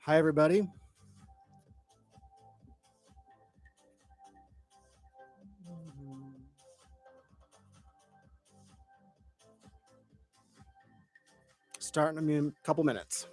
Hi, everybody. Starting in a couple minutes.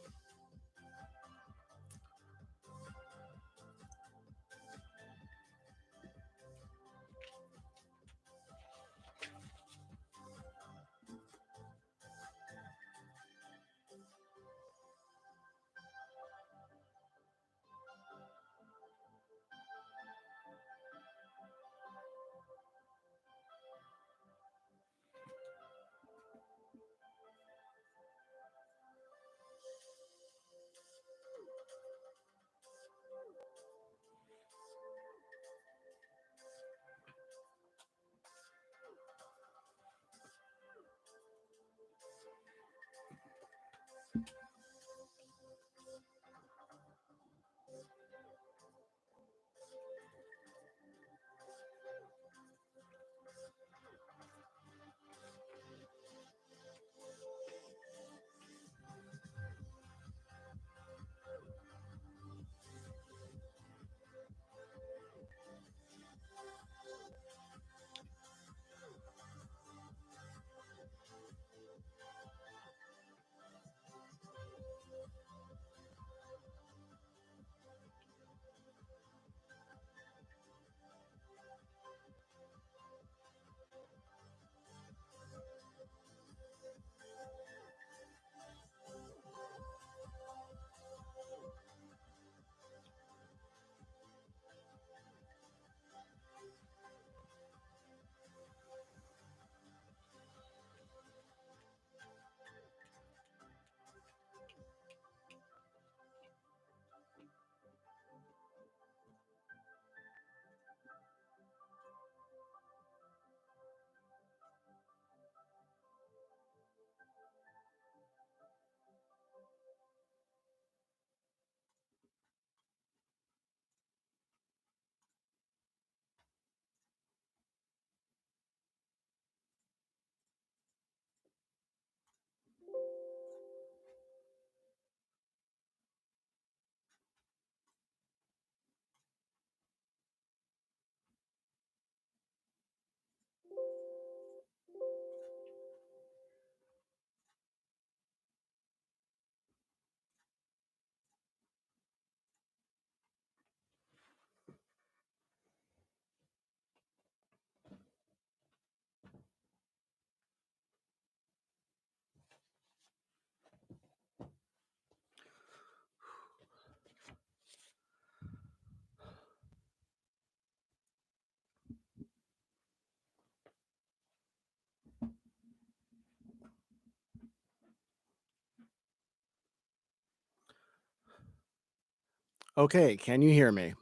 Okay, can you hear me?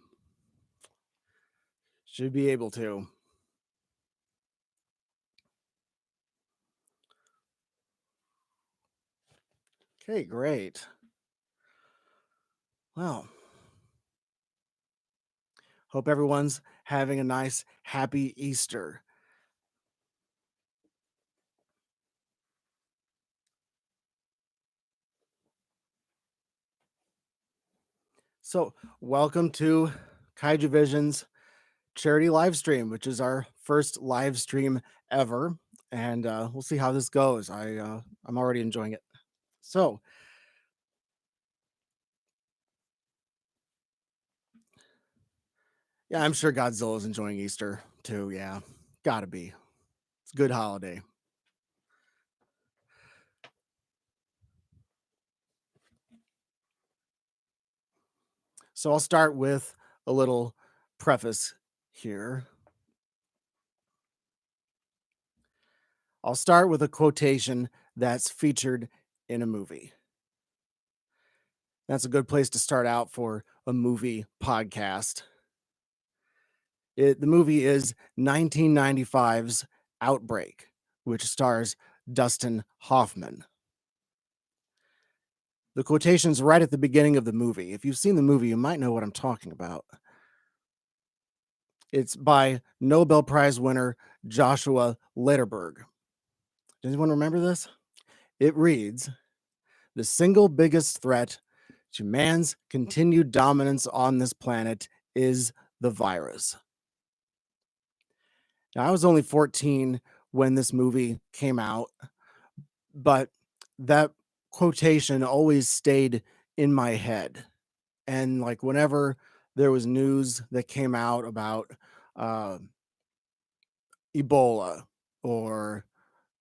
Should be able to. Okay, great. Well, hope everyone's having a nice, happy Easter. So, welcome to Kaijuvision's charity live stream, which is our first live stream ever, and we'll see how this goes. I'm already enjoying it. So, yeah, I'm sure Godzilla's enjoying Easter too. Yeah, gotta be. It's a good holiday. So I'll start with a little preface here. I'll start with a quotation that's featured in a movie. That's a good place to start out for a movie podcast. The movie is 1995's Outbreak, which stars Dustin Hoffman. The quotation's right at the beginning of the movie. If you've seen the movie, you might know what I'm talking about. It's by Nobel Prize winner Joshua Lederberg. Does anyone remember this? It reads, "The single biggest threat to man's continued dominance on this planet is the virus. Now, I was only 14 when this movie came out, but that quotation always stayed in my head. And like whenever there was news that came out about uh, Ebola or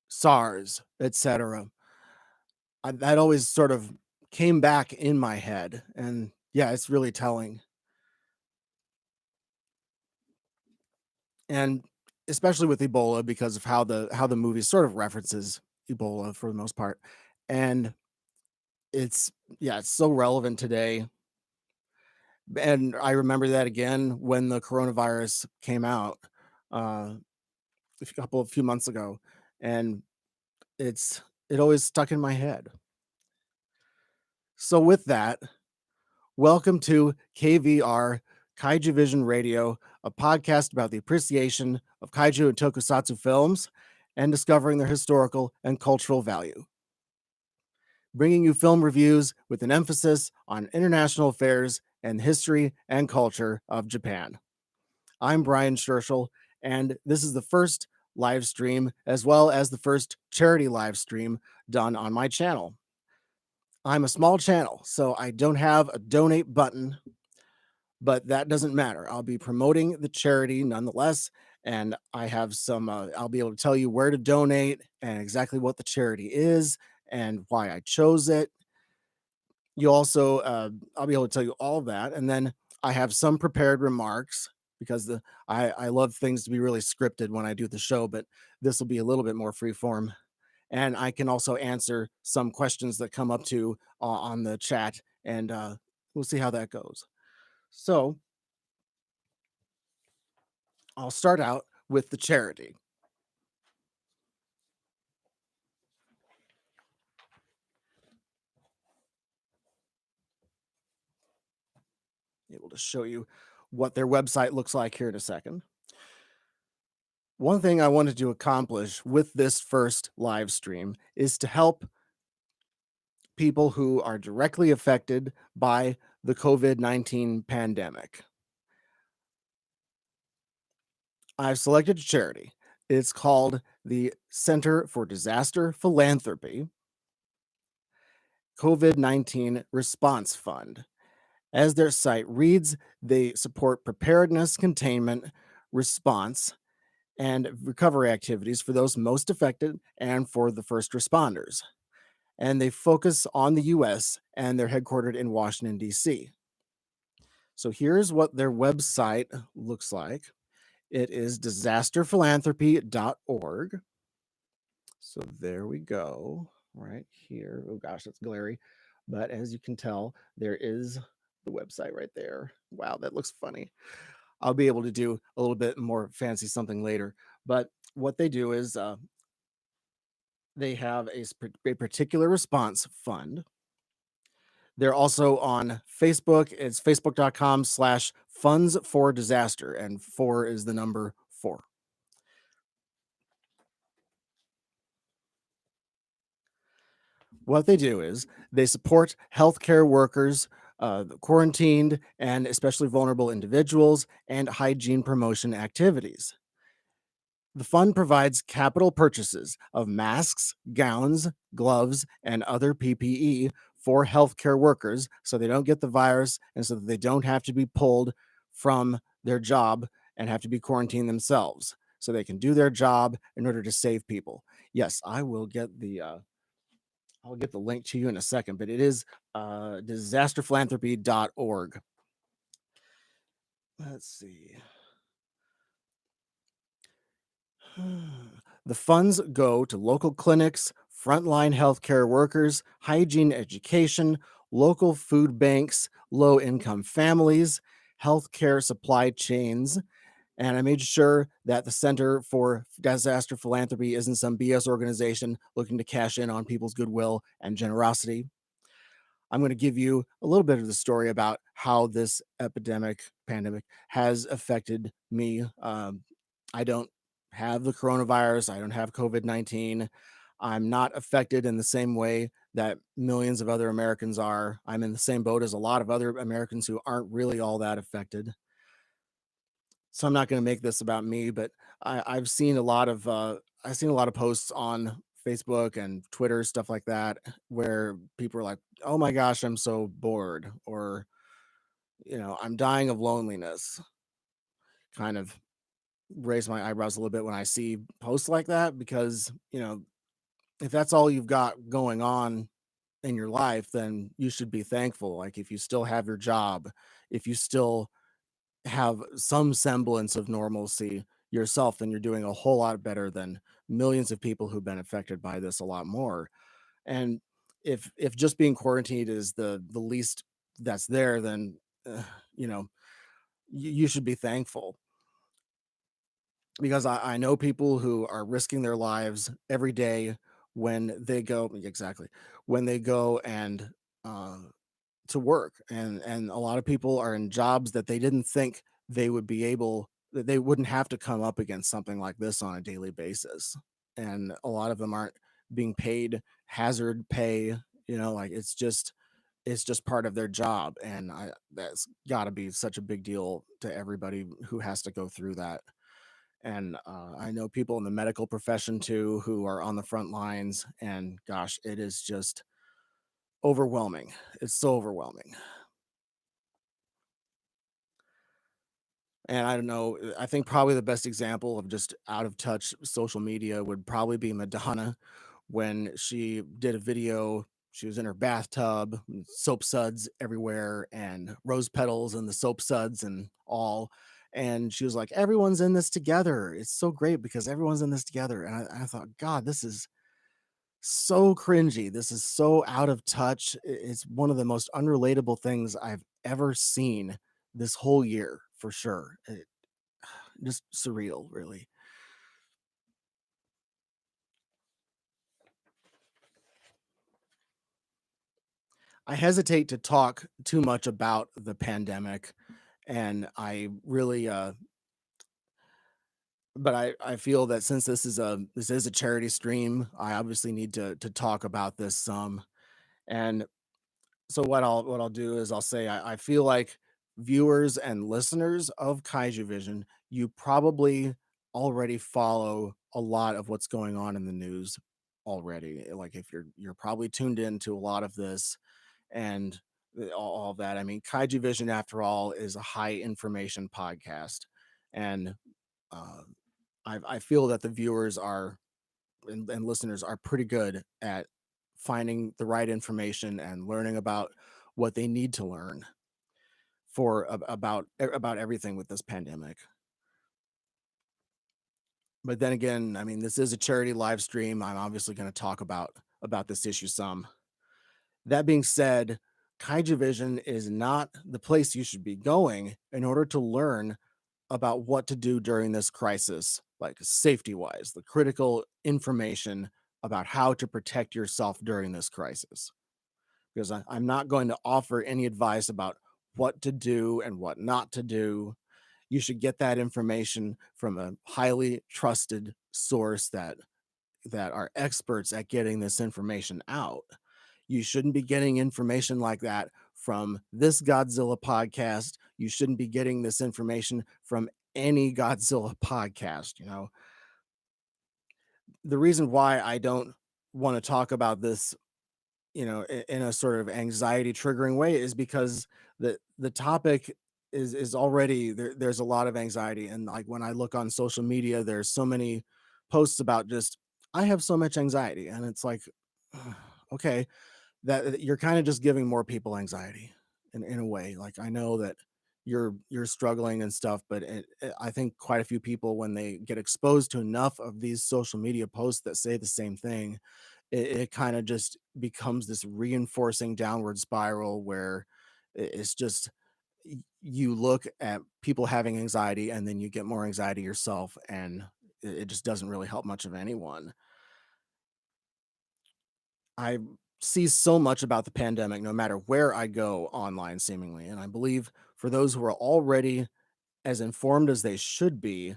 SARS, etc., that always sort of came back in my head. And yeah, it's really telling. And especially with Ebola because of how the movie sort of references Ebola for the most part. And it's yeah, it's so relevant today. And I remember that again when the coronavirus came out uh a few months ago. And it always stuck in my head. So with that, welcome to KVR Kaijuvision Radio, a podcast about the appreciation of kaiju and tokusatsu films and discovering their historical and cultural value. Bringing you film reviews with an emphasis on international affairs and history and culture of Japan. I'm Brian Scherschel, and this is the first live stream as well as the first charity live stream done on my channel. I'm a small channel, so I don't have a donate button, but that doesn't matter. I'll be promoting the charity nonetheless, and I have some, I'll be able to tell you where to donate and exactly what the charity is and why I chose it. You also, I'll be able to tell you all of that. And then I have some prepared remarks because I love things to be really scripted when I do the show, but this will be a little bit more free form. And I can also answer some questions that come up to on the chat, and we'll see how that goes. So I'll start out with the charity. Able to show you what their website looks like here in a second. One thing I wanted to accomplish with this first live stream is to help people who are directly affected by the COVID-19 pandemic. I've selected a charity. It's called the Center for Disaster Philanthropy COVID-19 Response Fund. As their site reads, they support preparedness, containment, response, and recovery activities for those most affected and for the first responders. And they focus on the US and they're headquartered in Washington, D.C. So here's what their website looks like. It is disasterphilanthropy.org. So there we go, right here. Oh gosh, that's glary. But as you can tell, there is the website right there. Wow, that looks funny. I'll be able to do a little bit more fancy something later. But what they do is they have a particular response fund. They're also on Facebook. It's facebook.com/funds for disaster, and 4 is the number 4. What they do is they support healthcare workers, quarantined and especially vulnerable individuals, and hygiene promotion activities. The fund provides capital purchases of masks, gowns, gloves, and other PPE for healthcare workers so they don't get the virus and so that they don't have to be pulled from their job and have to be quarantined themselves so they can do their job in order to save people. Yes, I'll get the link to you in a second, but it is disasterphilanthropy.org. Let's see. The funds go to local clinics, frontline healthcare workers, hygiene education, local food banks, low income families, healthcare supply chains. And I made sure that the Center for Disaster Philanthropy isn't some BS organization looking to cash in on people's goodwill and generosity. I'm going to give you a little bit of the story about how this pandemic has affected me. I don't have the coronavirus. I don't have COVID-19. I'm not affected in the same way that millions of other Americans are. I'm in the same boat as a lot of other Americans who aren't really all that affected. So I'm not going to make this about me, but I've seen a lot of I've seen a lot of posts on Facebook and Twitter, stuff like that, where people are like, "Oh my gosh, I'm so bored," or "I'm dying of loneliness." Kind of raise my eyebrows a little bit when I see posts like that because if that's all you've got going on in your life, then you should be thankful. Like if you still have your job, if you still have some semblance of normalcy yourself, then you're doing a whole lot better than millions of people who've been affected by this a lot more. And if just being quarantined is the least that's there, then uh, you know you should be thankful because I know people who are risking their lives every day when they go exactly when they go and uh, to work, and a lot of people are in jobs that they didn't think they would be able that they wouldn't have to come up against something like this on a daily basis, and a lot of them aren't being paid hazard pay, like it's just part of their job, and that's got to be such a big deal to everybody who has to go through that. And I know people in the medical profession too who are on the front lines, and gosh, it is just overwhelming. It's so overwhelming. And I don't know, I think probably the best example of just out of touch social media would probably be Madonna when she did a video. She was in her bathtub, soap suds everywhere, and rose petals and the soap suds and all. And she was like, "Everyone's in this together. It's so great because everyone's in this together." And I thought, God, this is so cringy. This is so out of touch. It's one of the most unrelatable things I've ever seen this whole year for sure. Just surreal, really. I hesitate to talk too much about the pandemic, and I really, but I feel that since this is a charity stream, I obviously need to talk about this some. And so what I'll do is I'll say I feel like viewers and listeners of Kaiju Vision, you probably already follow a lot of what's going on in the news already. Like if you're probably tuned into a lot of this and all of that. I mean, Kaiju Vision, after all, is a high information podcast, and uh, I feel that the viewers are and listeners are pretty good at finding the right information and learning about what they need to learn about everything with this pandemic. But then again, I mean, this is a charity live stream. I'm obviously going to talk about this issue some. That being said, Kaiju Vision is not the place you should be going in order to learn about what to do during this crisis, like safety wise, the critical information about how to protect yourself during this crisis. Because I'm not going to offer any advice about what to do and what not to do. You should get that information from a highly trusted source that are experts at getting this information out. You shouldn't be getting information like that from this Godzilla podcast. You shouldn't be getting this information from any Godzilla podcast. The reason why I don't want to talk about this, in a sort of anxiety triggering way is because the topic is already there's a lot of anxiety. And like when I look on social media, there's so many posts about just I have so much anxiety. And it's like, okay, that you're kind of just giving more people anxiety in a way. Like I know that you're struggling and stuff, but I think quite a few people when they get exposed to enough of these social media posts that say the same thing, it kind of just becomes this reinforcing downward spiral where it's just you look at people having anxiety and then you get more anxiety yourself, and it just doesn't really help much of anyone. I see so much about the pandemic no matter where I go online, seemingly. And I believe for those who are already as informed as they should be,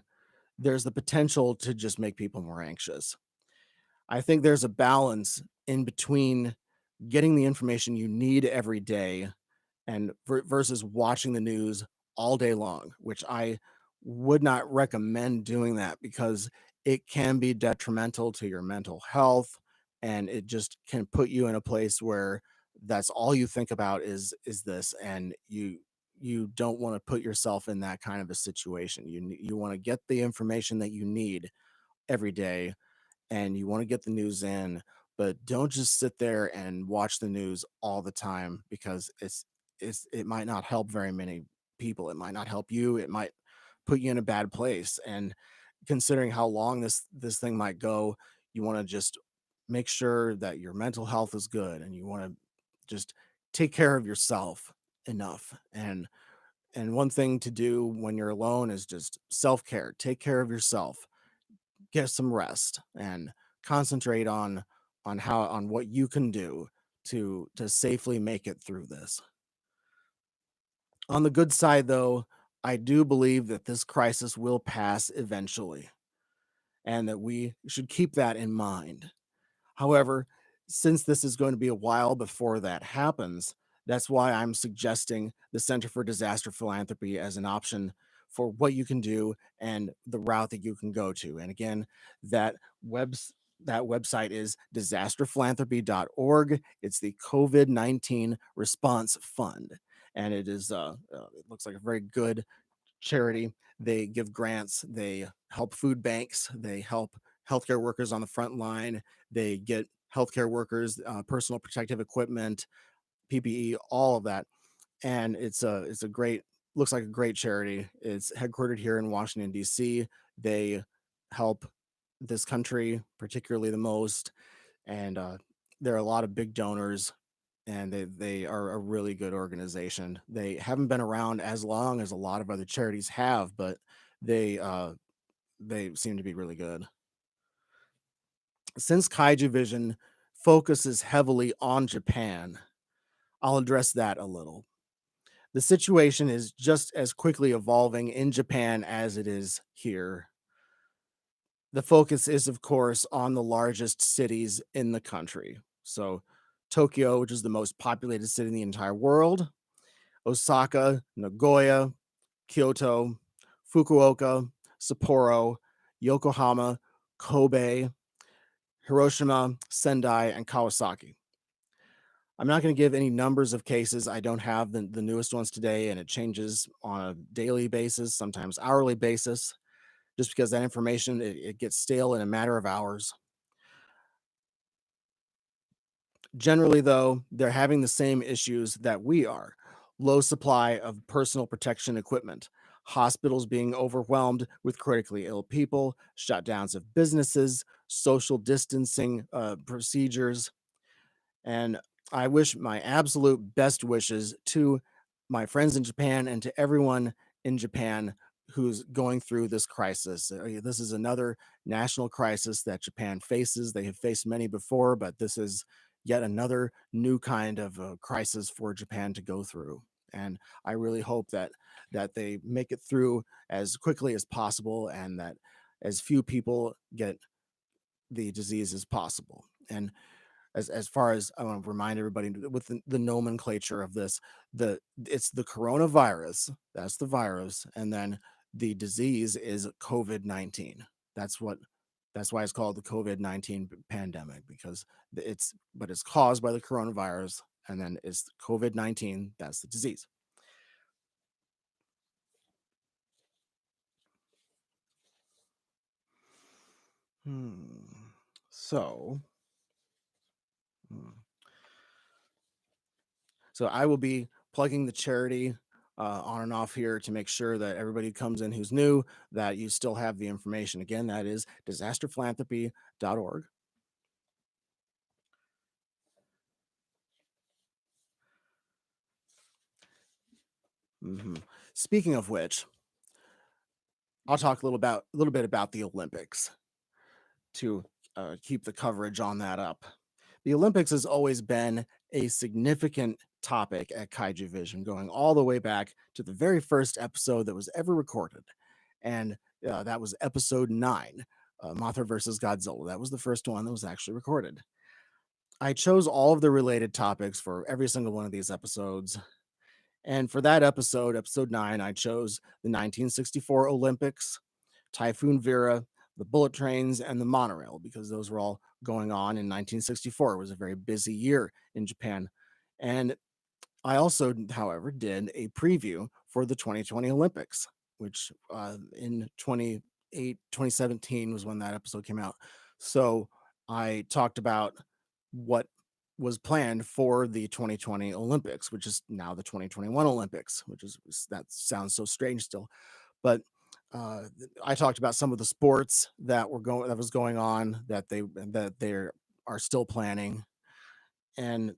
there's the potential to just make people more anxious. I think there's a balance in between getting the information you need every day and versus watching the news all day long, which I would not recommend doing that because it can be detrimental to your mental health, and it just can put you in a place where that's all you think about is this, and you don't want to put yourself in that kind of a situation. You want to get the information that you need every day, and you want to get the news in, but don't just sit there and watch the news all the time because it might not help very many people. It might not help you. It might put you in a bad place. And considering how long this thing might go, you want to just make sure that your mental health is good, and you want to just take care of yourself enough. And one thing to do when you're alone is just self-care. Take care of yourself, get some rest, and concentrate on what you can do to safely make it through this. On the good side though, I do believe that this crisis will pass eventually, and that we should keep that in mind. However, since this is going to be a while before that happens, that's why I'm suggesting the Center for Disaster Philanthropy as an option for what you can do and the route that you can go to. And again, that webs that website is disasterphilanthropy.org. It's the COVID-19 Response Fund, and it looks like a very good charity. They give grants, they help food banks, they help healthcare workers on the front line, they get healthcare workers personal protective equipment, PPE, all of that. And it's a great, looks like a great charity. It's headquartered here in Washington D.C. They help this country particularly the most, and there are a lot of big donors, and they are a really good organization. They haven't been around as long as a lot of other charities have, but they uh they seem to be really good. Since Kaijuvision focuses heavily on Japan, I'll address that a little. The situation is just as quickly evolving in Japan as it is here. The focus is, of course, on the largest cities in the country. So, Tokyo, which is the most populated city in the entire world, Osaka, Nagoya, Kyoto, Fukuoka, Sapporo, Yokohama, Kobe, Hiroshima, Sendai, and Kawasaki. I'm not going to give any numbers of cases. I don't have the newest ones today, and it changes on a daily basis, sometimes hourly basis, just because that information it gets stale in a matter of hours. Generally, though, they're having the same issues that we are: low supply of personal protection equipment, hospitals being overwhelmed with critically ill people, shutdowns of businesses, social distancing procedures. And I wish my absolute best wishes to my friends in Japan and to everyone in Japan who's going through this crisis. This is another national crisis that Japan faces. They have faced many before, but this is yet another new kind of crisis for Japan to go through. And I really hope that they make it through as quickly as possible, and that as few people get the disease as possible. And as far as I want to remind everybody with the nomenclature of this, it's the coronavirus, that's the virus, and then the disease is COVID-19. That's what that's why it's called the COVID-19 pandemic, because it's caused by the coronavirus, and then it's COVID-19, that's the disease. Hmm. So, hmm. So I will be plugging the charity on and off here to make sure that everybody comes in who's new, that you still have the information. Again, that is disasterphilanthropy.org. hmm Speaking of which, I'll talk a little bit about the Olympics to keep the coverage on that up. The Olympics has always been a significant topic at Kaiju Vision, going all the way back to the very first episode that was ever recorded, and that was episode 9. Mothra versus Godzilla. That was the first one that was actually recorded. I chose all of the related topics for every single one of these episodes. And for that episode, episode 9, I chose the 1964 Olympics, Typhoon Vera, the bullet trains, and the monorail, because those were all going on in 1964. It was a very busy year in Japan. And I also, however, did a preview for the 2020 Olympics, which in 2017 was when that episode came out. So I talked about what was planned for the 2020 Olympics, which is now the 2021 Olympics, which is, that sounds so strange still. But uh, I talked about some of the sports that was going on, that they are still planning. And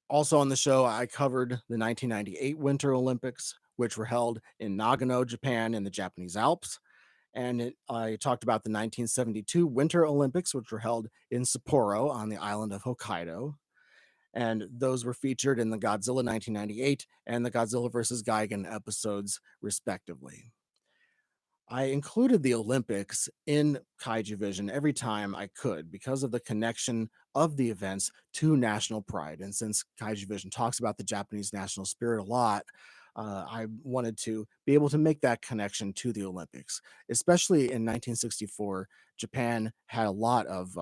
also on the show, I covered the 1998 Winter Olympics, which were held in Nagano, Japan, in the Japanese Alps. And I talked about the 1972 Winter Olympics, which were held in Sapporo on the island of Hokkaido. And those were featured in the Godzilla 1998 and the Godzilla vs. Gigan episodes, respectively. I included the Olympics in Kaijuvision every time I could because of the connection of the events to national pride. And since Kaijuvision talks about the Japanese national spirit a lot, I wanted to be able to make that connection to the Olympics. Especially in 1964, Japan had a lot of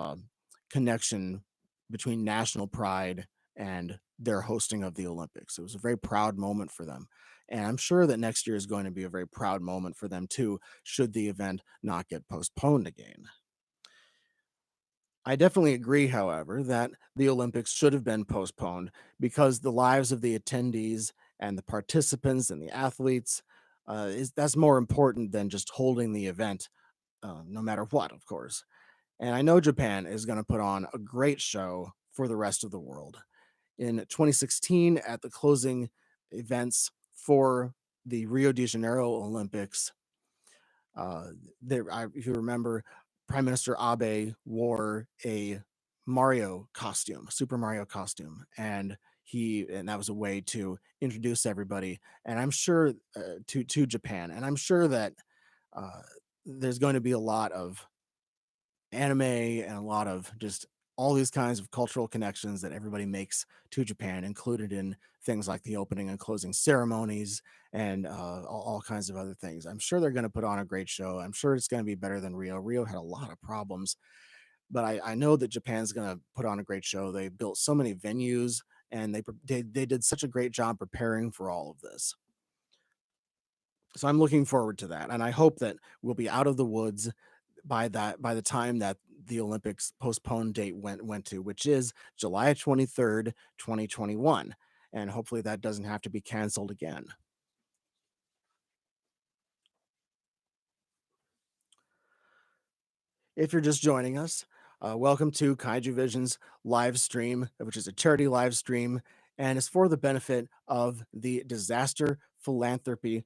connection between national pride and their hosting of the Olympics. It was a very proud moment for them. And I'm sure that next year is going to be a very proud moment for them too, should the event not get postponed again. I definitely agree, however, that the Olympics should have been postponed because the lives of the attendees and the participants and the athletes that's more important than just holding the event, no matter what, of course. And I know Japan is going to put on a great show for the rest of the world. In 2016, at the closing events for the Rio de Janeiro Olympics, uh, if you remember, Prime Minister Abe wore a Super Mario costume, and that was a way to introduce everybody, and I'm sure to Japan, and I'm sure that uh, there's going to be a lot of anime and a lot of just all these kinds of cultural connections that everybody makes to Japan, included in things like the opening and closing ceremonies and all kinds of other things. I'm sure they're going to put on a great show. I'm sure it's going to be better than Rio. Rio had a lot of problems, but I know that Japan's going to put on a great show. They built so many venues, and they did such a great job preparing for all of this. So I'm looking forward to that, and I hope that we'll be out of the woods by the time that the Olympics postponed date went to, which is July 23rd, 2021, and hopefully that doesn't have to be canceled again. If you're just joining us, welcome to Kaiju Vision's live stream, which is a charity live stream, and it's for the benefit of the Philanthropy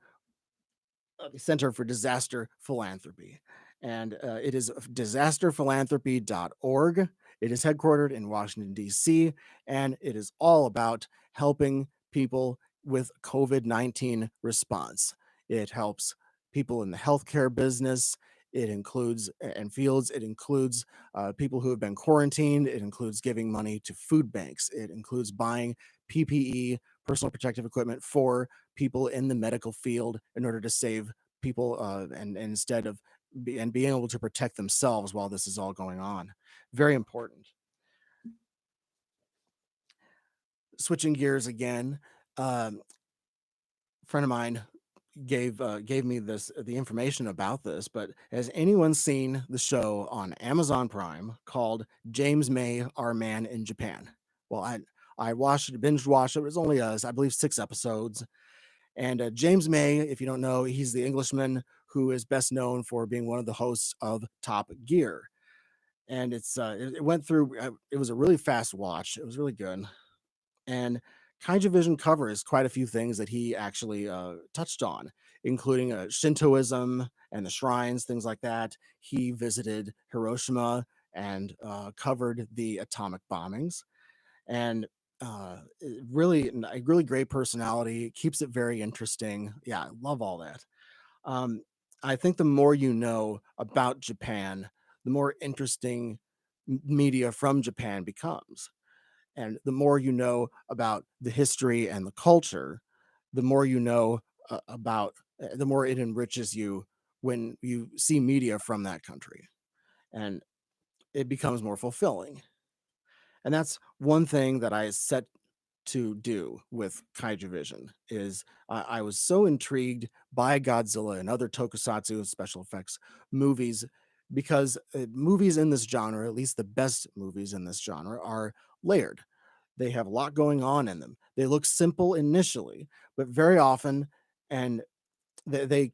Center for Disaster Philanthropy. And it is disasterphilanthropy.org. It is headquartered in Washington, D.C., and it is all about helping people with COVID-19 response. It helps people in the healthcare business. It includes and fields. It includes people who have been quarantined. It includes giving money to food banks. It includes buying PPE, personal protective equipment, for people in the medical field in order to save people and instead of being able to protect themselves while this is all going on. Very important. Switching gears again, a friend of mine gave me the information about this, but has anyone seen the show on Amazon Prime called James May, Our Man in Japan? Well, I binge watched it. It was only I believe 6 episodes. And James May, if you don't know, he's the Englishman who is best known for being one of the hosts of Top Gear. And it went through. It was a really fast watch. It was really good. And Kaiju Vision covers quite a few things that he actually touched on, including Shintoism and the shrines, things like that. He visited Hiroshima and covered the atomic bombings, and a really great personality. Keeps it very interesting. Yeah, I love all that. Um, I think the more you know about Japan, the more interesting media from Japan becomes. And the more you know about the history and the culture, the more you know the more it enriches you when you see media from that country. And it becomes more fulfilling. And that's one thing that I set to do with Kaijuvision is I was so intrigued by Godzilla and other tokusatsu and special effects movies because movies in this genre, at least the best movies in this genre, are layered. They have a lot going on in them. They look simple initially, but very often, and they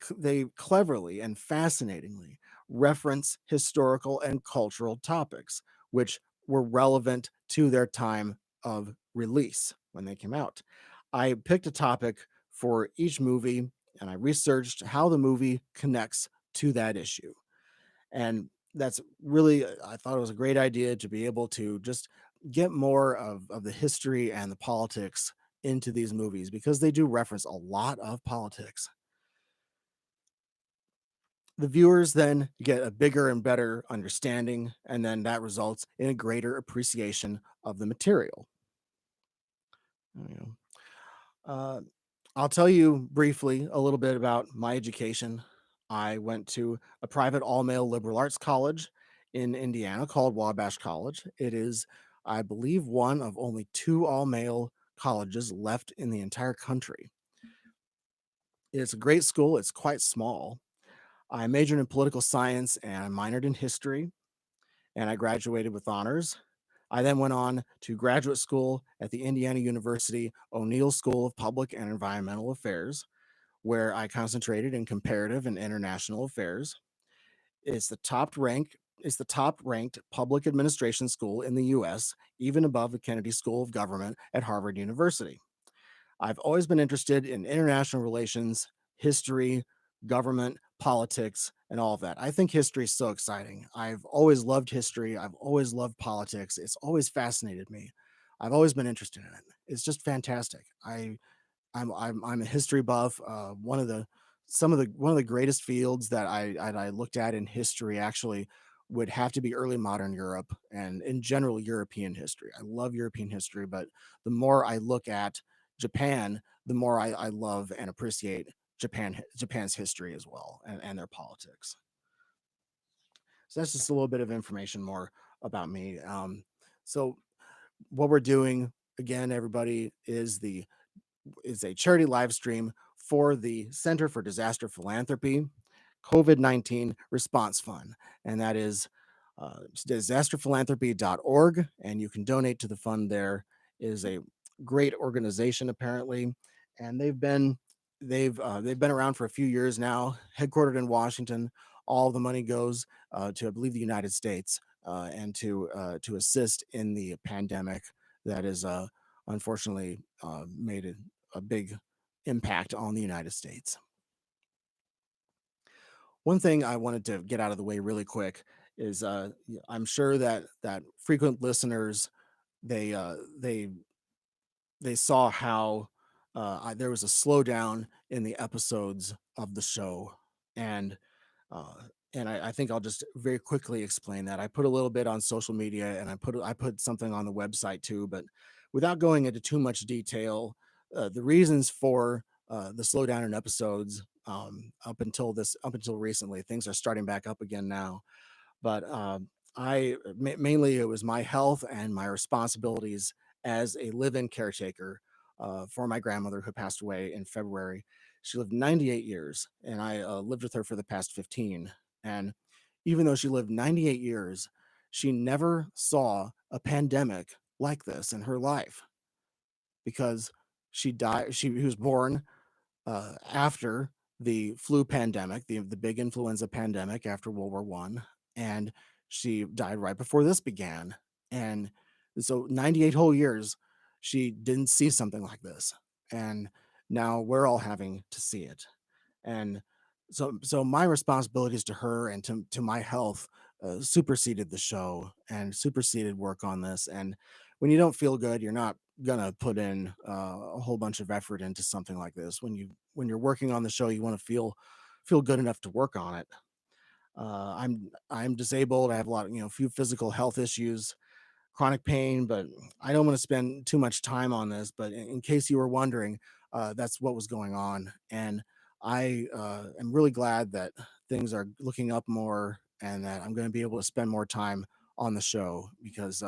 cleverly and fascinatingly reference historical and cultural topics, which were relevant to their time of release when they came out. I picked a topic for each movie and I researched how the movie connects to that issue. And that's really, I thought it was a great idea to be able to just get more of the history and the politics into these movies because they do reference a lot of politics. The viewers then get a bigger and better understanding, and then that results in a greater appreciation of the material. You know, uh, I'll tell you briefly a little bit about my education. I went to a private all male liberal arts college in Indiana called Wabash College. It is, I believe, one of only two all male colleges left in the entire country. It's a great school, it's quite small. I majored in political science and I minored in history, and I graduated with honors. I then went on to graduate school at the Indiana University O'Neill School of Public and Environmental Affairs, where I concentrated in comparative and international affairs. It's the top ranked public administration school in the US, even above the Kennedy School of Government at Harvard University. I've always been interested in international relations, history, government, politics, and all of that. I think history is so exciting. I've always loved history. I've always loved politics. It's always fascinated me. I've always been interested in it. It's just fantastic. I'm a history buff. One of the greatest fields that I looked at in history actually would have to be early modern Europe and in general European history. I love European history, but the more I look at Japan, the more I love and appreciate Japan's history as well and their politics. So that's just a little bit of information more about me. So what we're doing again, everybody, is a charity live stream for the Center for Disaster Philanthropy COVID-19 Response Fund. And that is disasterphilanthropy.org. And you can donate to the fund there. It is a great organization, apparently. And they've been around for a few years now, headquartered in Washington. All the money goes to, I believe, the United States and to assist in the pandemic that is unfortunately made a big impact on the United States. One thing I wanted to get out of the way really quick is I'm sure that frequent listeners they uh, they they saw how there was a slowdown in the episodes of the show, and uh, I think I'll just very quickly explain that. I put a little bit on social media, and I put something on the website too, but without going into too much detail, the reasons for the slowdown in episodes up until recently, things are starting back up again now. But mainly it was my health and my responsibilities as a live-in caretaker for my grandmother who passed away in February. She lived 98 years, and I lived with her for the past 15. And even though she lived 98 years, she never saw a pandemic like this in her life because she died. She was born after the flu pandemic, the big influenza pandemic after World War One, and she died right before this began. And so 98 whole years, she didn't see something like this, and now we're all having to see it. And so my responsibilities to her and to my health superseded the show and superseded work on this. And when you don't feel good, you're not gonna put in a whole bunch of effort into something like this. When you're working on the show, you want to feel good enough to work on it. I'm disabled. I have a lot of, few physical health issues, chronic pain, but I don't want to spend too much time on this. But in case you were wondering, that's what was going on. And I am really glad that things are looking up more and that I'm going to be able to spend more time on the show because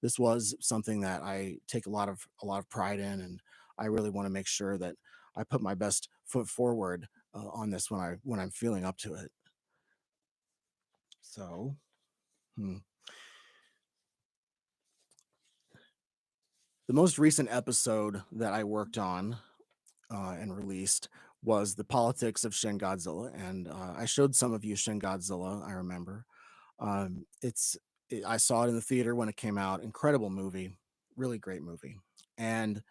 this was something that I take a lot of pride in, and I really want to make sure that I put my best foot forward on this when I'm feeling up to it. So, hmm. The most recent episode that I worked on and released was the Politics of Shin Godzilla, and I showed some of you Shin Godzilla. I remember I saw it in the theater when it came out. Incredible movie, really great movie, and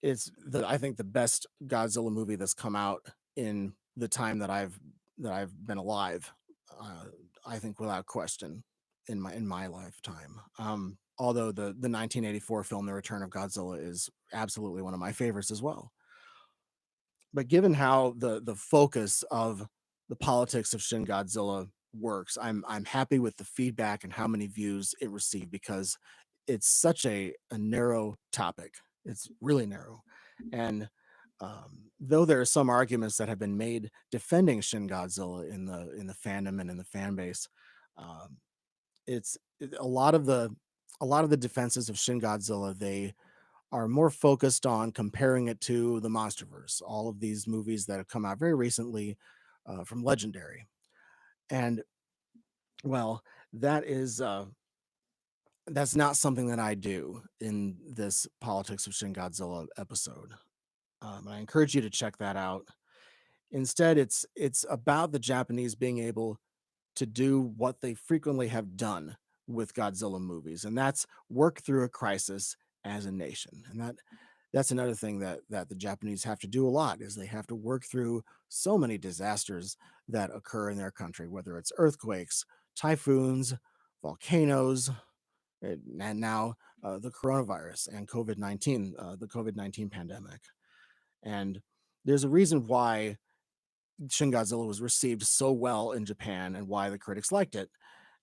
I think the best Godzilla movie that's come out in the time that I've been alive. Uh, I think without question in my lifetime. Although the 1984 film The Return of Godzilla is absolutely one of my favorites as well. But given how the focus of the Politics of Shin Godzilla works, I'm happy with the feedback and how many views it received because it's such a narrow topic. It's really narrow, and though there are some arguments that have been made defending Shin Godzilla in the fandom and in the fan base, um, a lot of the defenses of Shin Godzilla, they are more focused on comparing it to the MonsterVerse, all of these movies that have come out very recently from Legendary. And well, that is that's not something that I do in this Politics of Shin Godzilla episode. And I encourage you to check that out. Instead, it's about the Japanese being able to do what they frequently have done with Godzilla movies, and that's work through a crisis as a nation. And that's another thing that the Japanese have to do a lot is they have to work through so many disasters that occur in their country, whether it's earthquakes, typhoons, volcanoes, and now the coronavirus and COVID-19, the COVID-19 pandemic. And there's a reason why Shin Godzilla was received so well in Japan and why the critics liked it.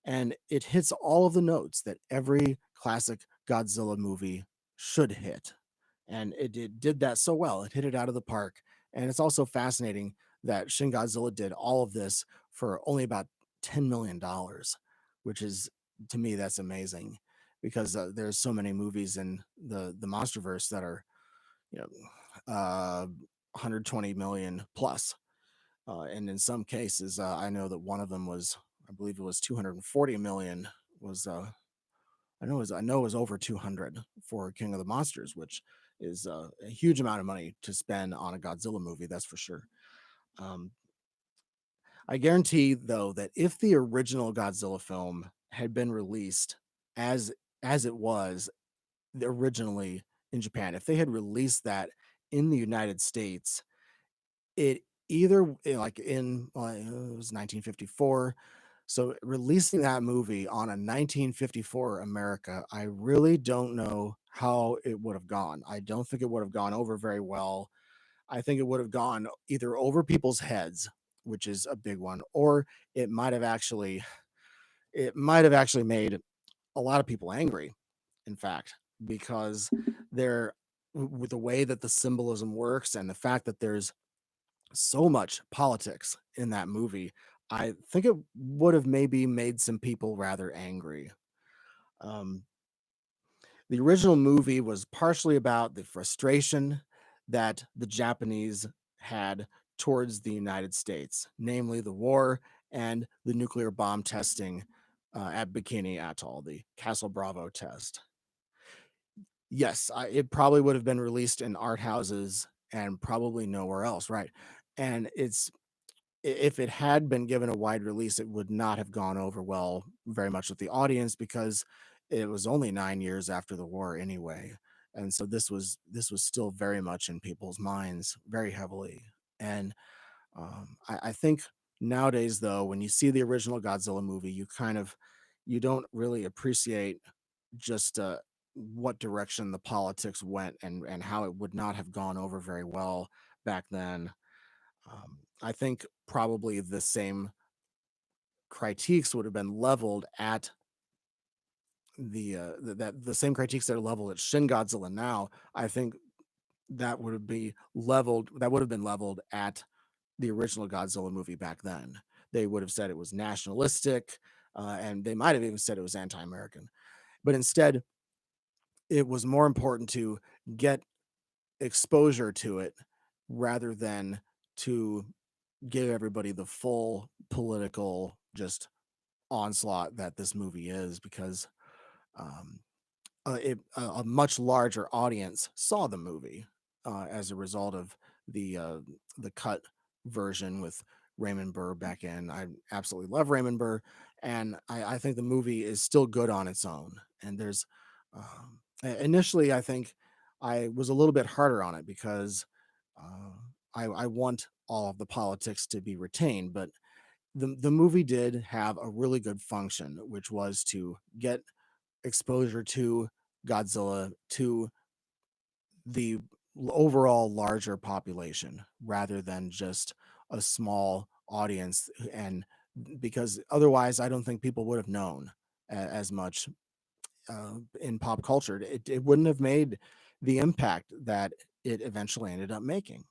And it hits all of the notes that every classic Godzilla movie should hit. And it did that so well. It hit it out of the park. And it's also fascinating that Shin Godzilla did all of this for only about $10 million, which is, to me, that's amazing because there's so many movies in the MonsterVerse that are, you know, 120 million plus, and in some cases, I know that one of them was, I believe it was 240 million. Was I know it was over 200 for King of the Monsters, which is a huge amount of money to spend on a Godzilla movie. That's for sure. Um, I guarantee though that if the original Godzilla film had been released as as it was originally in Japan, if they had released that in the United States, it either like in it was 1954. So releasing that movie on a 1954 America, I really don't know how it would have gone. I don't think it would have gone over very well. I think it would have gone either over people's heads, which is a big one, or it might have actually it might have actually made a lot of people angry, in fact, because they're with the way that the symbolism works and the fact that there's so much politics in that movie, I think it would have maybe made some people rather angry. Um, the original movie was partially about the frustration that the Japanese had towards the United States, namely the war and the nuclear bomb testing at Bikini Atoll, the Castle Bravo test. Yes, it probably would have been released in art houses and probably nowhere else, right? And if it had been given a wide release, it would not have gone over well very much with the audience because it was only 9 years after the war anyway. And so this was still very much in people's minds, very heavily. And I think nowadays, though, when you see the original Godzilla movie, you don't really appreciate just what direction the politics went and how it would not have gone over very well back then. I think probably the same critiques would have been leveled at the same critiques that are leveled at Shin Godzilla now. I think that would have been leveled at the original Godzilla movie back then. They would have said it was nationalistic, and they might have even said it was anti-American. But instead, it was more important to get exposure to it rather than to give everybody the full political just onslaught that this movie is, because um, a much larger audience saw the movie as a result of the cut version with Raymond Burr back in. I absolutely love Raymond Burr, and I think the movie is still good on its own. And there's initially, I think I was a little bit harder on it because uh, I want all of the politics to be retained, but the movie did have a really good function, which was to get exposure to Godzilla to the overall larger population rather than just a small audience. And because otherwise, I don't think people would have known as much in pop culture. It wouldn't have made the impact that it eventually ended up making.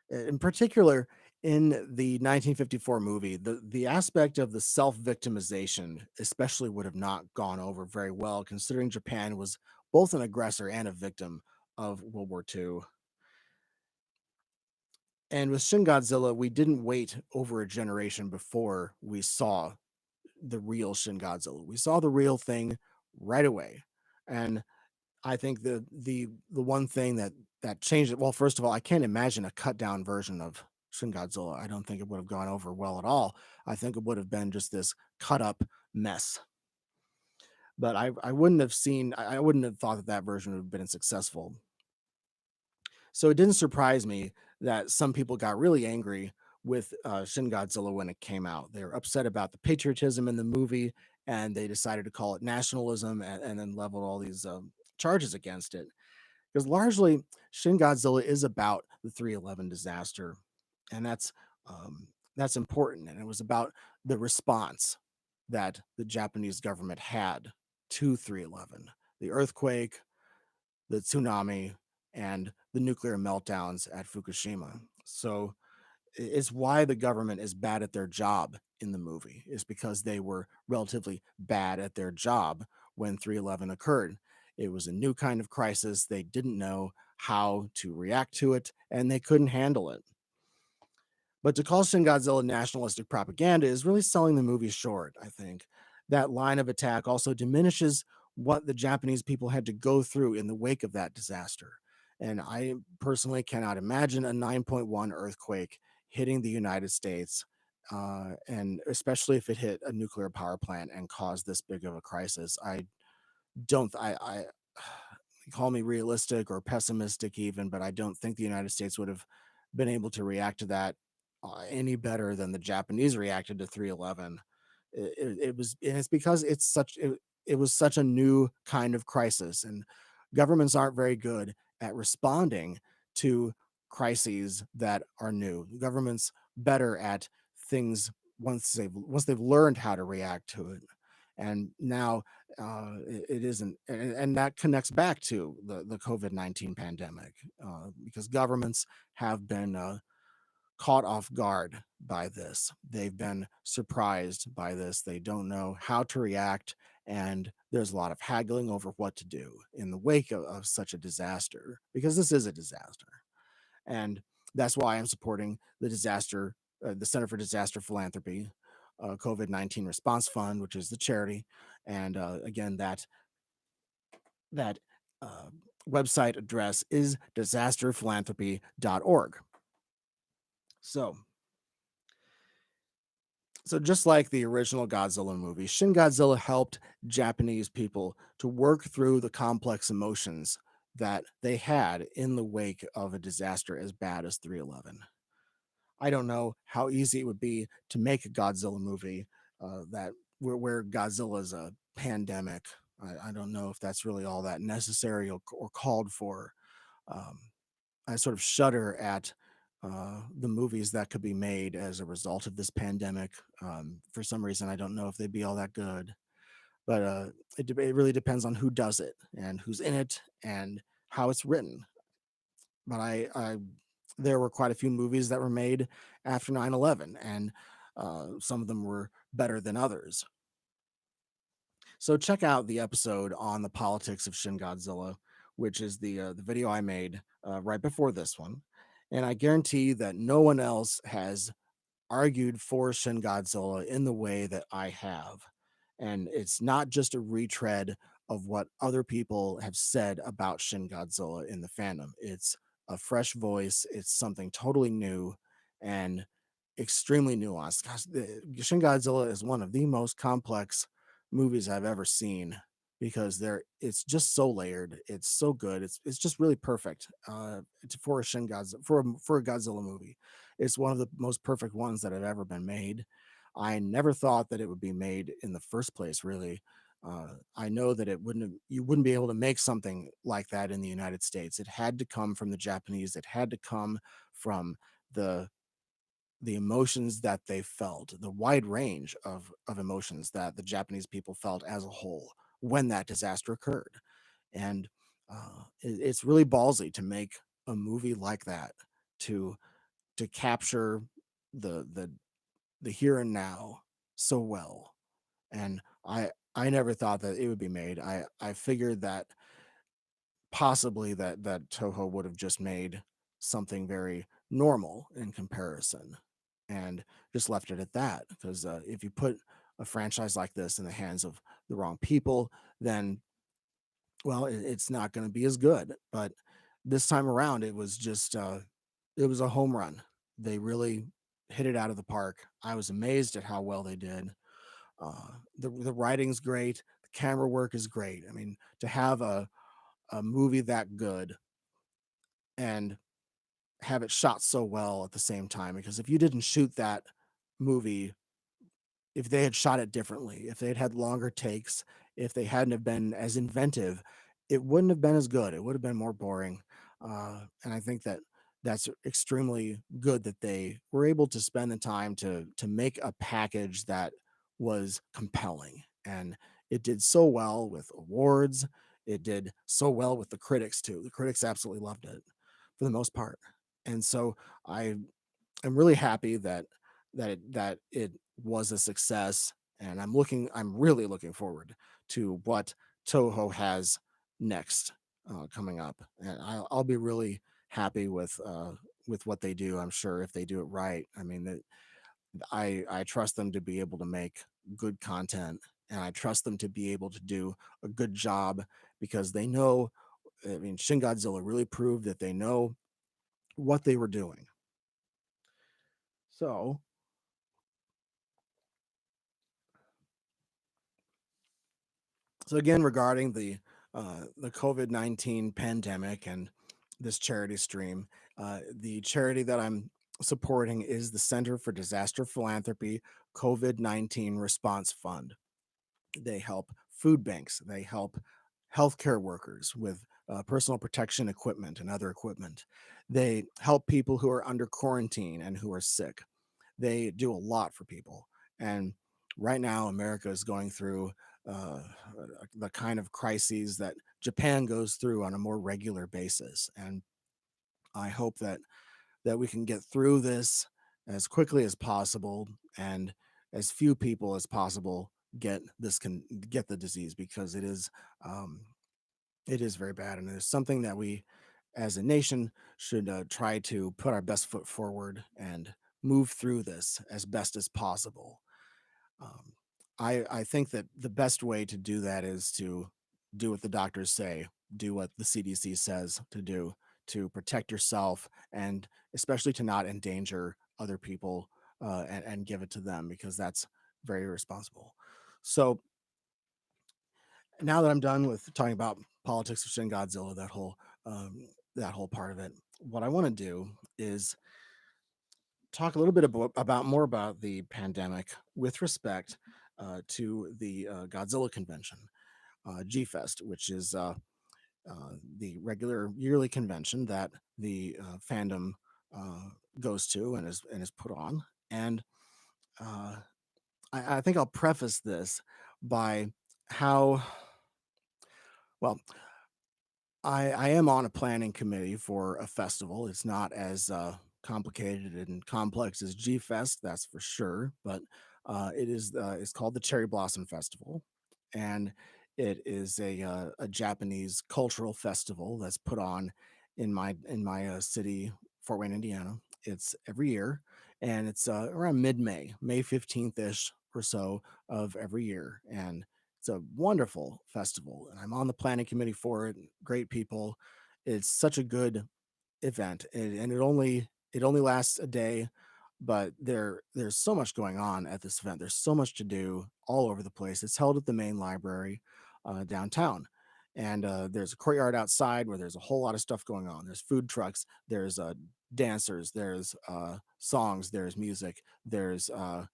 In particular, in the 1954 movie, the aspect of the self-victimization especially would have not gone over very well, considering Japan was both an aggressor and a victim of World War II. And with Shin Godzilla, we didn't wait over a generation before we saw the real Shin Godzilla. We saw the real thing right away. And I think the one thing that changed it. Well, first of all, I can't imagine a cut down version of Shin Godzilla. I don't think it would have gone over well at all. I think it would have been just this cut up mess. But I wouldn't have seen. I wouldn't have thought that that version would have been successful. So it didn't surprise me that some people got really angry with Shin Godzilla when it came out. They were upset about the patriotism in the movie, and they decided to call it nationalism, and then leveled all these charges against it. Because largely, Shin Godzilla is about the 311 disaster, and that's important. And it was about the response that the Japanese government had to 311, the earthquake, the tsunami, and the nuclear meltdowns at Fukushima. So it's why the government is bad at their job in the movie, is because they were relatively bad at their job when 311 occurred. It was a new kind of crisis. They didn't know how to react to it, and they couldn't handle it. But to call Shin Godzilla nationalistic propaganda is really selling the movie short, I think. That line of attack also diminishes what the Japanese people had to go through in the wake of that disaster. And I personally cannot imagine a 9.1 earthquake hitting the United States, and especially if it hit a nuclear power plant and caused this big of a crisis. I call me realistic or pessimistic even, but I don't think the United States would have been able to react to that any better than the Japanese reacted to 311. It was, and it's because it was such a new kind of crisis, and governments aren't very good at responding to crises that are new. Governments better at things once they've learned how to react to it. And now it isn't, and that connects back to the COVID-19 pandemic, because governments have been caught off guard by this. They've been surprised by this. They don't know how to react, and there's a lot of haggling over what to do in the wake of such a disaster, because this is a disaster. And that's why I'm supporting the Center for Disaster Philanthropy, COVID-19 Response Fund, which is the charity. And again, that uh, website address is disasterphilanthropy.org. So, so just like the original Godzilla movie, Shin Godzilla helped Japanese people to work through the complex emotions that they had in the wake of a disaster as bad as 311. I don't know how easy it would be to make a Godzilla movie where Godzilla is a pandemic. I don't know if that's really all that necessary or called for. Um, I sort of shudder at the movies that could be made as a result of this pandemic. For some reason, I don't know if they'd be all that good, but it really depends on who does it and who's in it and how it's written. But there were quite a few movies that were made after 9/11, and some of them were better than others. So check out the episode on the politics of Shin Godzilla, which is the video I made right before this one, and I guarantee that no one else has argued for Shin Godzilla in the way that I have. And it's not just a retread of what other people have said about Shin Godzilla in the fandom. It's a fresh voice, it's something totally new and extremely nuanced. Gosh, Shin Godzilla is one of the most complex movies I've ever seen because it's just so layered. It's so good. It's just really perfect for a Shin Godzilla for a Godzilla movie. It's one of the most perfect ones that have ever been made. I never thought that it would be made in the first place, really. I know that you wouldn't be able to make something like that in the United States. It had to come from the Japanese. It had to come from the the emotions that they felt, the wide range of emotions that the Japanese people felt as a whole when that disaster occurred. And it's really ballsy to make a movie like that to capture the the here and now so well. And I never thought that it would be made. I figured that possibly that Toho would have just made something very normal in comparison and just left it at that. Because if you put a franchise like this in the hands of the wrong people, then well, it's not going to be as good. But this time around, it was a home run. They really hit it out of the park. I was amazed at how well they did. The writing's great. The camera work is great. I mean, to have a movie that good and have it shot so well at the same time, because if you didn't shoot that movie, if they had shot it differently, if they'd had longer takes, if they hadn't have been as inventive, it wouldn't have been as good. It would have been more boring. And I think that that's extremely good that they were able to spend the time to make a package that was compelling. And it did so well with awards. It did so well with the critics too. The critics absolutely loved it for the most part. And so I am really happy that it was a success, and I'm really looking forward to what Toho has next coming up, and I'll be really happy with what they do. I'm sure if they do it right. I mean, that I trust them to be able to make good content, and I trust them to be able to do a good job because they know. I mean, Shin Godzilla really proved that they know what they were doing. So So again, regarding the COVID-19 pandemic and this charity stream, the charity that I'm supporting is the Center for Disaster Philanthropy COVID-19 Response Fund. They help food banks. They help healthcare workers with personal protection equipment and other equipment. They help people who are under quarantine and who are sick. They do a lot for people. And right now, America is going through uh, the kind of crises that Japan goes through on a more regular basis. And I hope that we can get through this as quickly as possible and as few people as possible get the disease because um, it is very bad and it's something that we as a nation should try to put our best foot forward and move through this as best as possible. um, I think that the best way to do that is to do what the doctors say, do what the CDC says to do to protect yourself, and especially to not endanger other people and give it to them because that's very irresponsible. So now that I'm done with talking about politics of Shin Godzilla, that whole part of it, what I want to do is talk a little bit about more about the pandemic with respect to the Godzilla convention, G Fest, which is the regular yearly convention that the fandom goes to and is put on. And uh, I think I'll preface this by how well I am on a planning committee for a festival. It's not as complicated and complex as G Fest, that's for sure. But it's called the Cherry Blossom Festival, and it is a Japanese cultural festival that's put on in my city, Fort Wayne, Indiana. It's every year, and it's around mid-May, May 15th ish or so of every year, and it's a wonderful festival, and I'm on the planning committee for it. Great people. It's such a good event, and it only lasts a day, but there's so much going on at this event. There's so much to do all over the place. It's held at the main library downtown, and there's a courtyard outside where there's a whole lot of stuff going on. There's food trucks. There's dancers. There's songs. There's music. There's a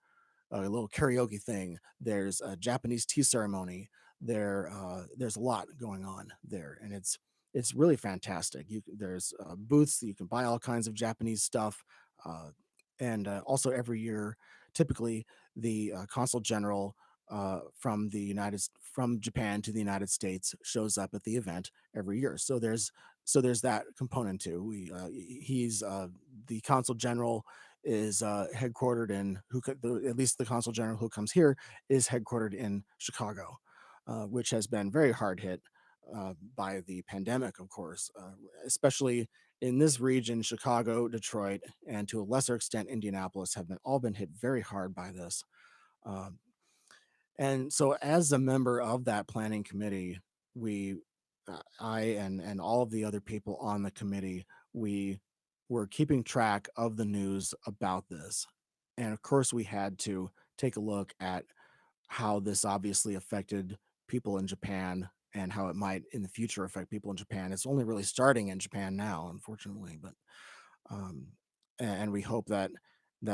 little karaoke thing. There's a Japanese tea ceremony. There's a lot going on there, and it's really fantastic. There's booths that you can buy all kinds of Japanese stuff, uh, and also every year, typically the consul general from Japan to the United States shows up at the event every year. So there's that component too. He's the consul general is headquartered in at least the consul general who comes here is headquartered in Chicago, which has been very hard hit by the pandemic, of course, especially in this region. Chicago, Detroit, and to a lesser extent Indianapolis have been hit very hard by this. Um, and so, as a member of that planning committee, we, I and all of the other people on the committee, we were keeping track of the news about this, and of course, we had to take a look at how this obviously affected people in Japan and how it might in the future affect people in Japan. It's only really starting in Japan now, unfortunately, but um, and we hope that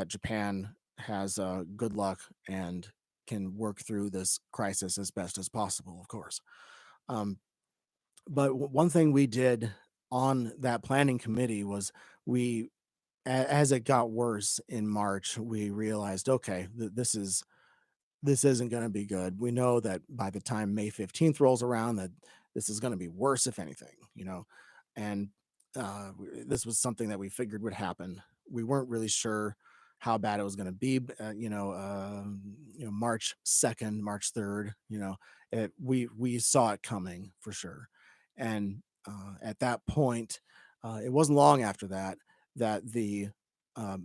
Japan has good luck and can work through this crisis as best as possible, of course. Um, but one thing we did on that planning committee was we, as it got worse in March, we realized, okay, this isn't going to be good. We know that by the time May 15th rolls around, that this is going to be worse, if anything. And this was something that we figured would happen. We weren't really sure how bad it was going to be. March 2nd, March 3rd, we saw it coming for sure. And at that point, it wasn't long after that the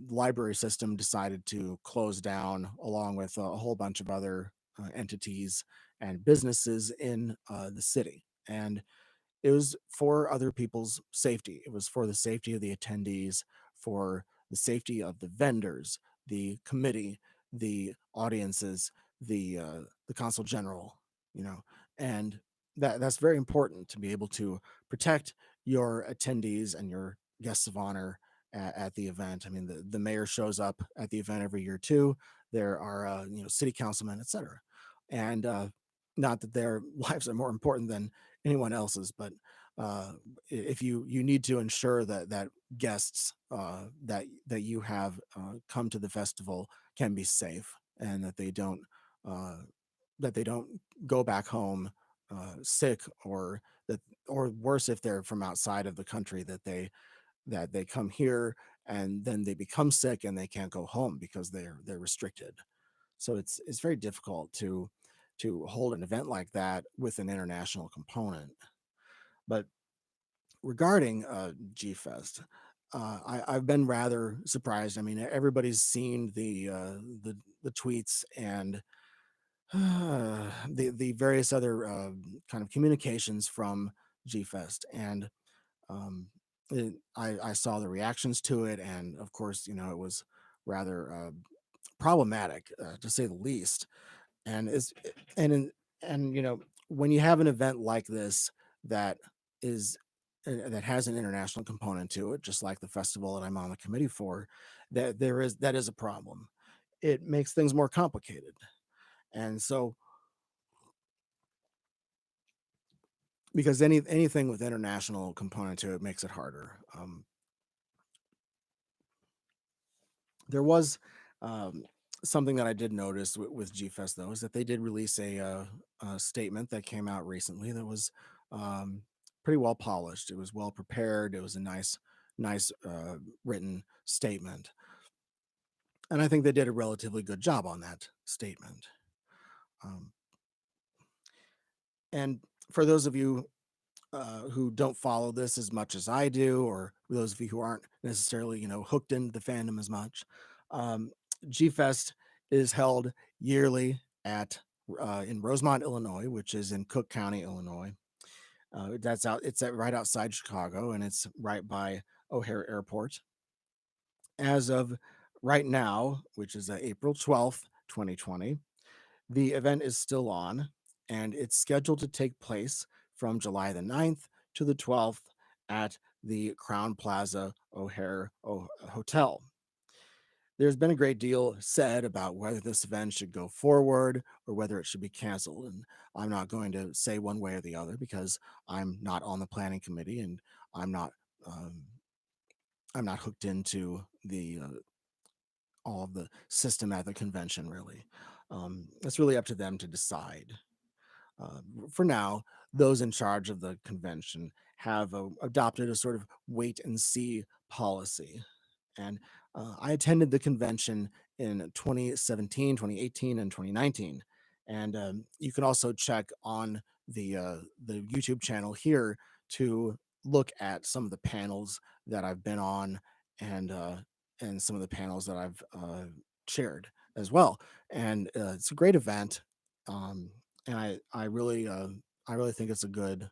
library system decided to close down along with a whole bunch of other entities and businesses in the city. And it was for other people's safety. It was for the safety of the attendees, for the safety of the vendors, the committee, the audiences, the consul general, you know, and that's very important to be able to protect your attendees and your guests of honor at the event. I mean, the mayor shows up at the event every year too. There are city councilmen, etc. And not that their lives are more important than anyone else's, but uh, if you need to ensure that guests that you have come to the festival can be safe, and uh, that they don't go back home sick, or worse, if they're from outside of the country, that they come here and then they become sick and they can't go home because they're restricted. So it's very difficult to hold an event like that with an international component. But regarding G Fest, I've been rather surprised. I mean, everybody's seen the tweets and the various other kind of communications from G Fest, and I saw the reactions to it, and of course, it was rather problematic, to say the least. And is and in, and when you have an event like this that is that has an international component to it, just like the festival that I'm on the committee for, that is a problem. It makes things more complicated, and so because anything with international component to it makes it harder. There was um, something that I did notice with GFest though, is that they did release a statement that came out recently that was um, pretty well polished. It was well prepared. It was a nice written statement, and I think they did a relatively good job on that statement. Um, and for those of you who don't follow this as much as I do, or those of you who aren't necessarily, hooked into the fandom as much, um, G Fest is held yearly at in Rosemont, Illinois, which is in Cook County, Illinois. That's out. It's right outside Chicago, and it's right by O'Hare Airport. As of right now, which is April 12th, 2020, the event is still on, and it's scheduled to take place from July the 9th to the 12th at the Crown Plaza O'Hare Hotel. There's been a great deal said about whether this event should go forward or whether it should be canceled. And I'm not going to say one way or the other because I'm not on the planning committee and I'm not um, I'm not hooked into the all of the system at the convention. Really, it's really up to them to decide. Uh, for now, those in charge of the convention have adopted a sort of wait and see policy. And I attended the convention in 2017, 2018, and 2019. And you can also check on the YouTube channel here to look at some of the panels that I've been on and some of the panels that I've shared as well. And it's a great event. Um, and I really think it's a good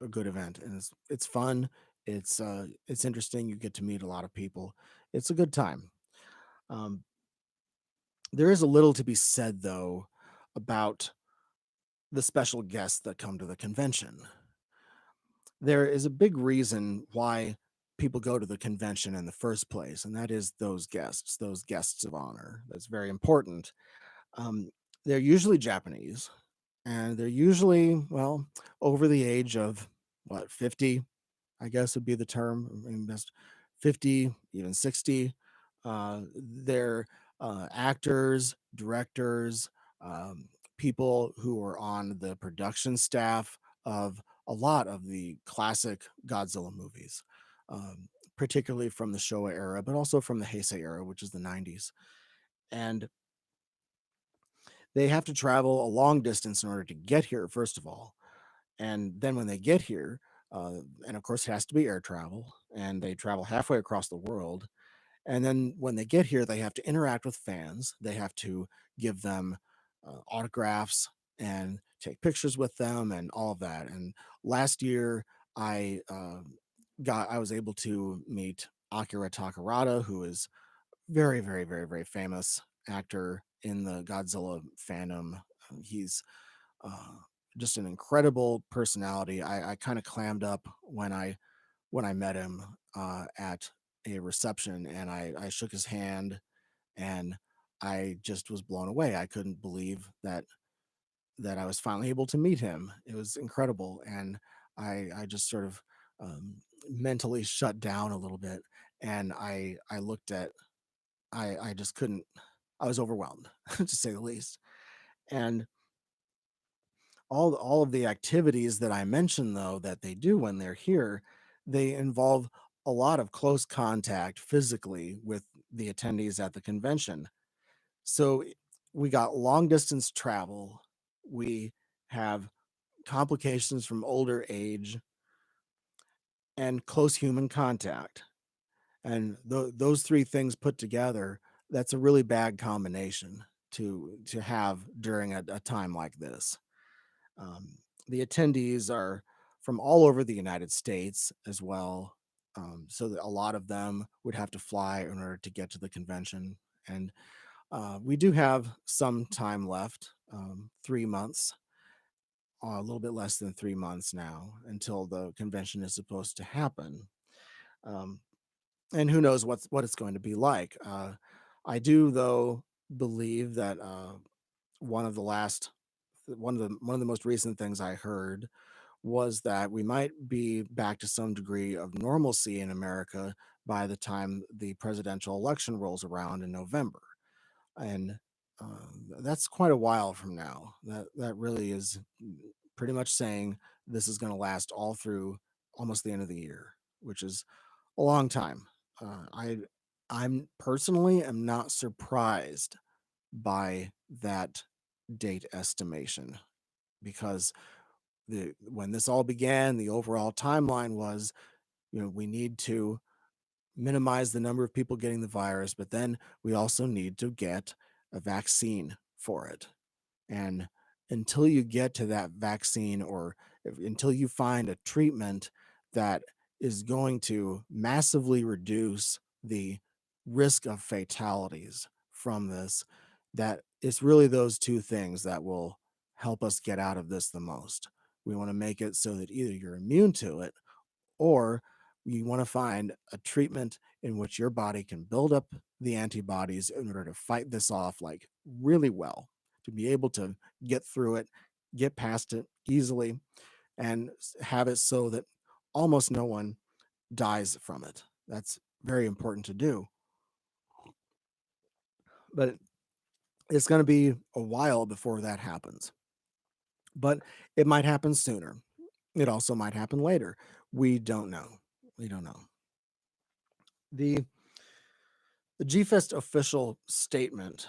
event, and it's fun. It's interesting. You get to meet a lot of people. It's a good time. Um, there is a little to be said though about the special guests that come to the convention. There is a big reason why people go to the convention in the first place, and that is those guests of honor. That's very important. Um, they're usually Japanese, and they're usually, well, over the age of what, 50, I guess would be the term. I mean, best 50, even 60. They're actors, directors, people who are on the production staff of a lot of the classic Godzilla movies, particularly from the Showa era, but also from the Heisei era, which is the 90s. And they have to travel a long distance in order to get here, first of all. And then when they get here, and of course, it has to be air travel, and they travel halfway across the world. And then when they get here, they have to interact with fans. They have to give them autographs and take pictures with them and all of that. And last year, I I was able to meet Akira Takarada, who is very, very, very, very famous actor in the Godzilla fandom. He's uh, just an incredible personality. I kind of clammed up when I met him at a reception, and I shook his hand, and I just was blown away. I couldn't believe that I was finally able to meet him. It was incredible, and I just sort of mentally shut down a little bit, and I looked at I just couldn't. I was overwhelmed, to say the least. And all of the activities that I mentioned, though, that they do when they're here, they involve a lot of close contact physically with the attendees at the convention. So we got long distance travel. We have complications from older age and close human contact. And those three things put together, that's a really bad combination to have during a time like this. Um, the attendees are from all over the United States as well. So that a lot of them would have to fly in order to get to the convention. And we do have some time left, 3 months, a little bit less than 3 months now until the convention is supposed to happen. Um, and who knows what it's going to be like. I do, though, believe that one of the last one of the most recent things I heard was that we might be back to some degree of normalcy in America by the time the presidential election rolls around in November. And that's quite a while from now. That really is pretty much saying this is going to last all through almost the end of the year, which is a long time. I'm personally am not surprised by that date estimation, because the when this all began, the overall timeline was, we need to minimize the number of people getting the virus, but then we also need to get a vaccine for it. And until you get to that vaccine, or until you find a treatment that is going to massively reduce the risk of fatalities from this, that it's really those two things that will help us get out of this the most. We want to make it so that either you're immune to it, or you want to find a treatment in which your body can build up the antibodies in order to fight this off like really well, to be able to get through it, get past it easily, and have it so that almost no one dies from it. That's very important to do. But it's going to be a while before that happens. But it might happen sooner. It also might happen later. We don't know. We don't know. The The GFest official statement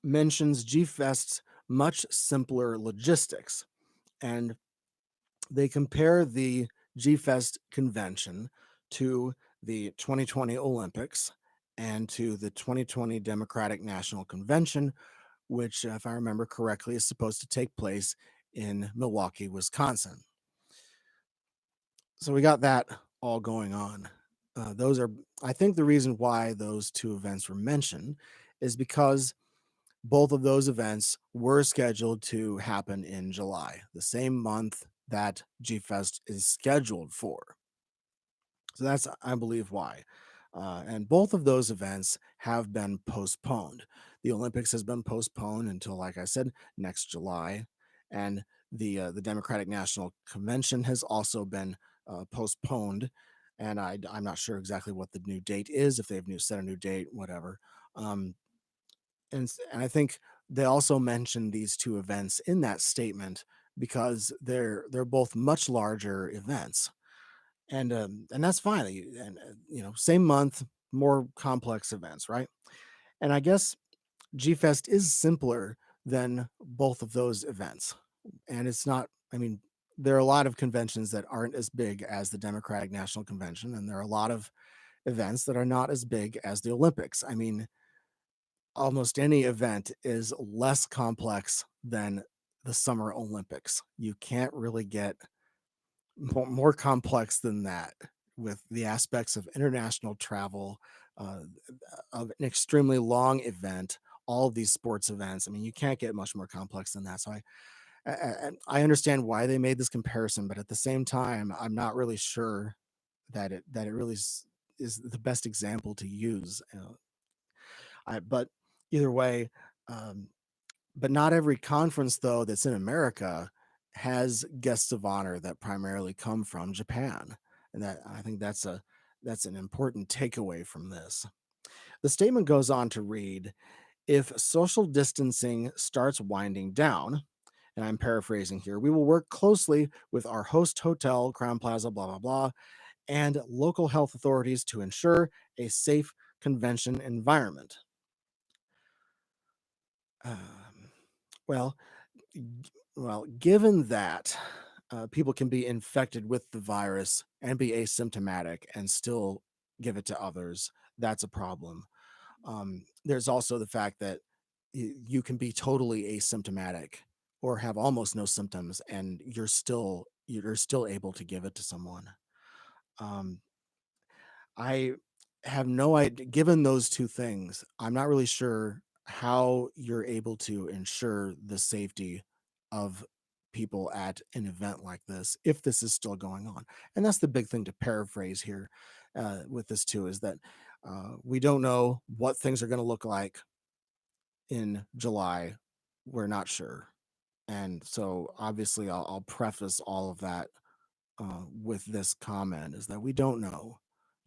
mentions GFest's much simpler logistics, and they compare the GFest convention to the 2020 Olympics and to the 2020 Democratic National Convention, which, if I remember correctly, is supposed to take place in Milwaukee, Wisconsin. So we got that all going on. Those are, I think, the reason why those two events were mentioned is because both of those events were scheduled to happen in July, the same month that GFest is scheduled for. So that's, I believe, why. And both of those events have been postponed. The Olympics has been postponed until, like I said, next July, and the Democratic National Convention has also been postponed. And I'm not sure exactly what the new date is, if they've set a new date, whatever. Um, and I think they also mentioned these two events in that statement because they're both much larger events, and that's fine. And same month, more complex events, right? And I guess GFest is simpler than both of those events, and it's not. I mean, there are a lot of conventions that aren't as big as the Democratic National Convention, and there are a lot of events that are not as big as the Olympics. I mean, almost any event is less complex than the Summer Olympics. You can't really get more complex than that, with the aspects of international travel, uh, of an extremely long event, all of these sports events. I mean, you can't get much more complex than that. So I understand why they made this comparison, but at the same time, I'm not really sure that it really is the best example to use. But either way, um, but not every conference, though, that's in America has guests of honor that primarily come from Japan, and that I think that's an important takeaway from this. The statement goes on to read, "If social distancing starts winding down," and I'm paraphrasing here, "we will work closely with our host hotel, Crown Plaza, blah blah blah, and local health authorities to ensure a safe convention environment." Um, well, well, given that people can be infected with the virus and be asymptomatic and still give it to others, that's a problem. There's also the fact that you can be totally asymptomatic or have almost no symptoms, and you're still able to give it to someone. Um, I have no idea. Given those two things, I'm not really sure how you're able to ensure the safety of people at an event like this if this is still going on. And that's the big thing to paraphrase here with this too, is that we don't know what things are going to look like in July. We're not sure. And so obviously I'll preface all of that with this comment, is that we don't know.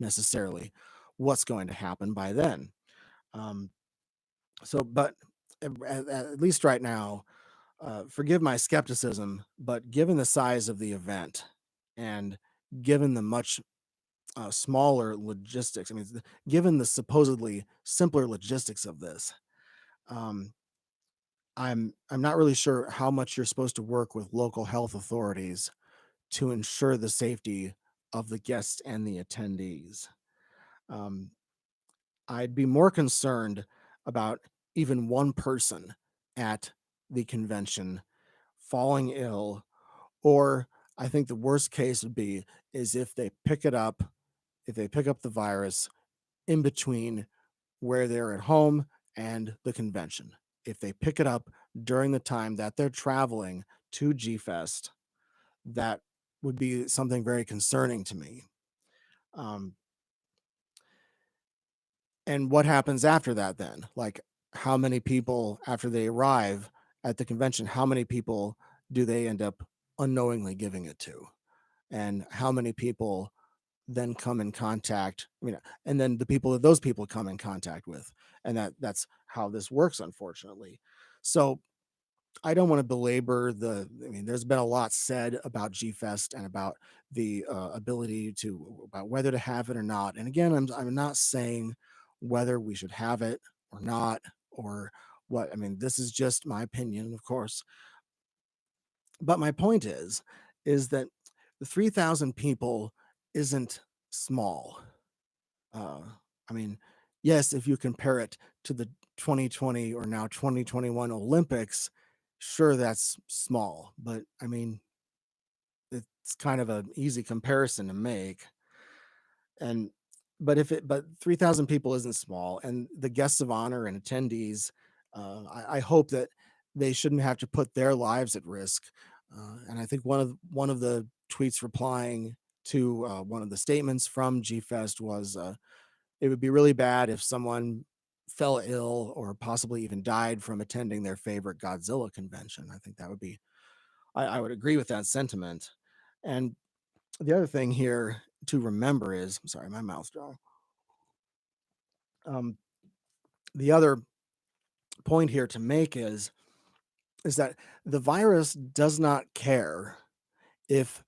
necessarily what's going to happen by then. Um, but at least right now, forgive my skepticism, but given the size of the event and given the much smaller logistics, I mean, given the supposedly simpler logistics of this, um, I'm not really sure how much you're supposed to work with local health authorities to ensure the safety of the guests and the attendees. Um, I'd be more concerned about even one person at the convention falling ill, or I think the worst case would be is if they pick up the virus in between where they're at home and the convention. If they pick it up during the time that they're traveling to G Fest, that would be something very concerning to me. Um, and what happens after that then? Like, how many people, after they arrive at the convention, how many people do they end up unknowingly giving it to? And how many people then come in contact, and then the people that those people come in contact with, and that's how this works, unfortunately. So I don't want to belabor there's been a lot said about G Fest and about the ability to, about whether to have it or not. And again, I'm not saying whether we should have it or not, or what. I mean, this is just my opinion, of course. But my point is that the 3,000 people isn't small. Uh, I mean, yes, if you compare it to the 2020 or now 2021 Olympics, sure, that's small, but I mean, it's kind of an easy comparison to make. And but 3,000 people isn't small, and the guests of honor and attendees, I hope that they shouldn't have to put their lives at risk. And I think one of the tweets replying to one of the statements from G Fest was, it would be really bad if someone fell ill or possibly even died from attending their favorite Godzilla convention. I think that would be, I would agree with that sentiment. And the other thing here to remember is, I'm sorry, my mouth's dry. Um, the other point here to make is that the virus does not care if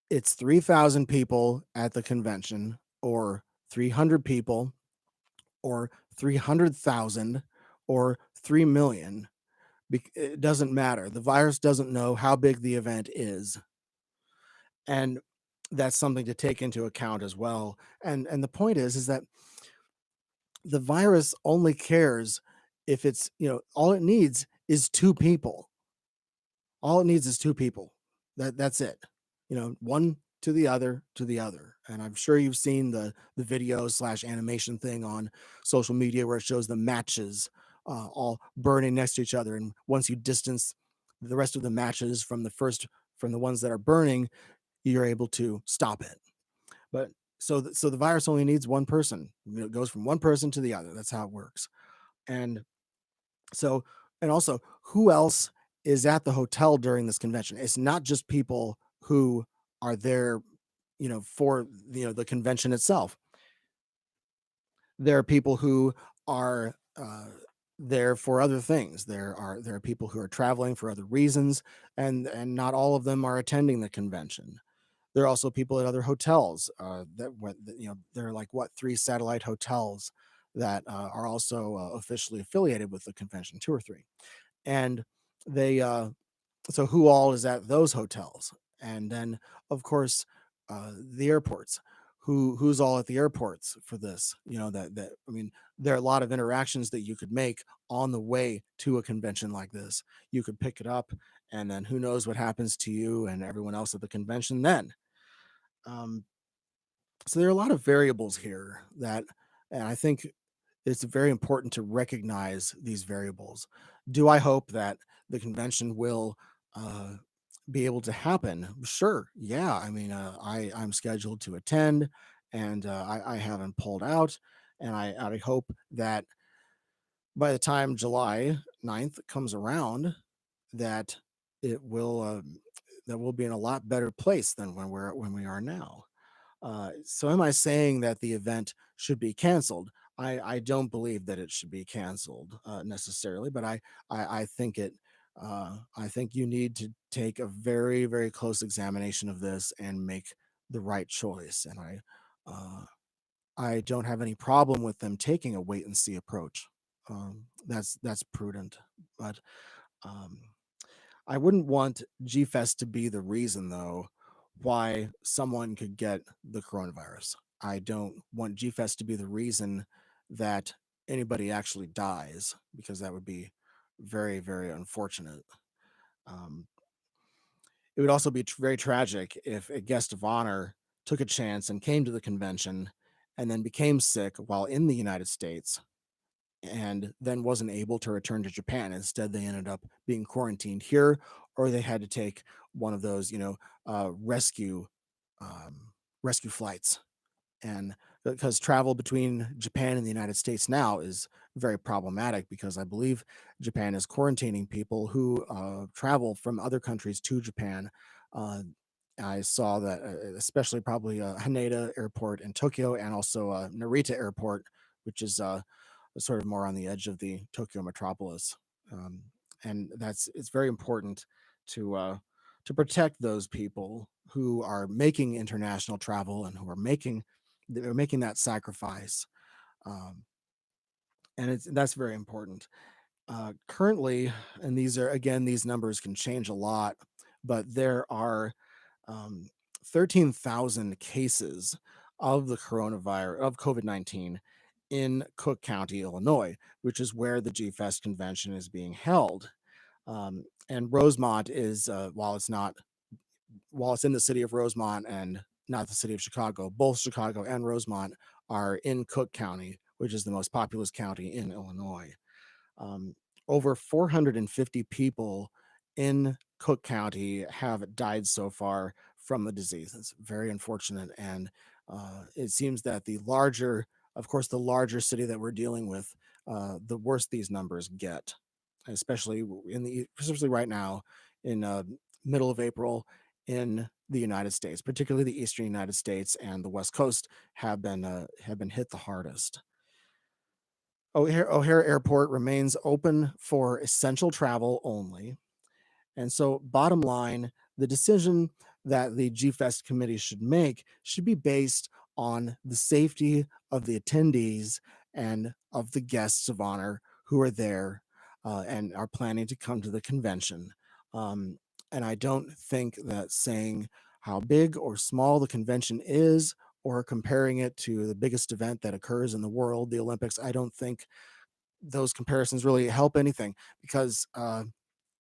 it's 3,000 people at the convention or 300 people or 300,000 or 3 million. It doesn't matter. The virus doesn't know how big the event is. And that's something to take into account as well. And the point is that the virus only cares if it's, all it needs is two people. All it needs is two people. That's it. One to the other to the other. And I'm sure you've seen the video slash animation thing on social media where it shows the matches all burning next to each other. And once you distance the rest of the matches from the ones that are burning, you're able to stop it. But so the virus only needs one person. It goes from one person to the other. That's how it works. And so, and also, who else is at the hotel during this convention? It's not just people who are there, for the convention itself. There are people who are there for other things. There are people who are traveling for other reasons, and not all of them are attending the convention. There are also people at other hotels that went, there are like what, three satellite hotels that are also officially affiliated with the convention, two or three, and they so who all is at those hotels, and then of course the airports. Who's all at the airports for this? That I mean, there are a lot of interactions that you could make on the way to a convention like this. You could pick it up, and then who knows what happens to you and everyone else at the convention then. Um, so there are a lot of variables here and I think it's very important to recognize these variables. Do I hope that the convention will uh, be able to happen? Sure. Yeah. I mean, I'm scheduled to attend, and I haven't pulled out. And I hope that by the time July 9th comes around, that it will, that we'll be in a lot better place than when we are now. So am I saying that the event should be canceled? I don't believe that it should be canceled necessarily, but I think I think you need to take a very, very close examination of this and make the right choice. And uh, I don't have any problem with them taking a wait and see approach. That's prudent, but um, I wouldn't want G-Fest to be the reason, though, why someone could get the coronavirus. I don't want G-Fest to be the reason that anybody actually dies, because that would be very, very unfortunate. Um, it would also be very tragic if a guest of honor took a chance and came to the convention and then became sick while in the United States and then wasn't able to return to Japan. Instead, they ended up being quarantined here, or they had to take one of those, um, rescue flights. And because travel between Japan and the United States now is very problematic, because I believe Japan is quarantining people who travel from other countries to Japan. Uh, I saw that, especially probably Haneda Airport in Tokyo, and also Narita Airport, which is sort of more on the edge of the Tokyo metropolis. Um, and it's very important to to protect those people who are making international travel and who are making that sacrifice. Um, and that's very important. Currently, and these numbers can change a lot, but there are um, 13,000 cases of the coronavirus of COVID-19 in Cook County, Illinois, which is where the G Fest convention is being held. And Rosemont is, while it's in the city of Rosemont and not the city of Chicago, both Chicago and Rosemont are in Cook County, which is the most populous county in Illinois. Um, Over 450 people in Cook County have died so far from the disease. It's very unfortunate. And it seems that of course, the larger city that we're dealing with, the worse these numbers get, especially especially right now in middle of April in the United States, particularly the eastern United States and the West Coast have been hit the hardest. O'Hare Airport remains open for essential travel only. And so, bottom line, the decision that the GFest committee should make should be based on the safety of the attendees and of the guests of honor who are there and are planning to come to the convention. Um, and I don't think that saying how big or small the convention is, or comparing it to the biggest event that occurs in the world, the Olympics, I don't think those comparisons really help anything, because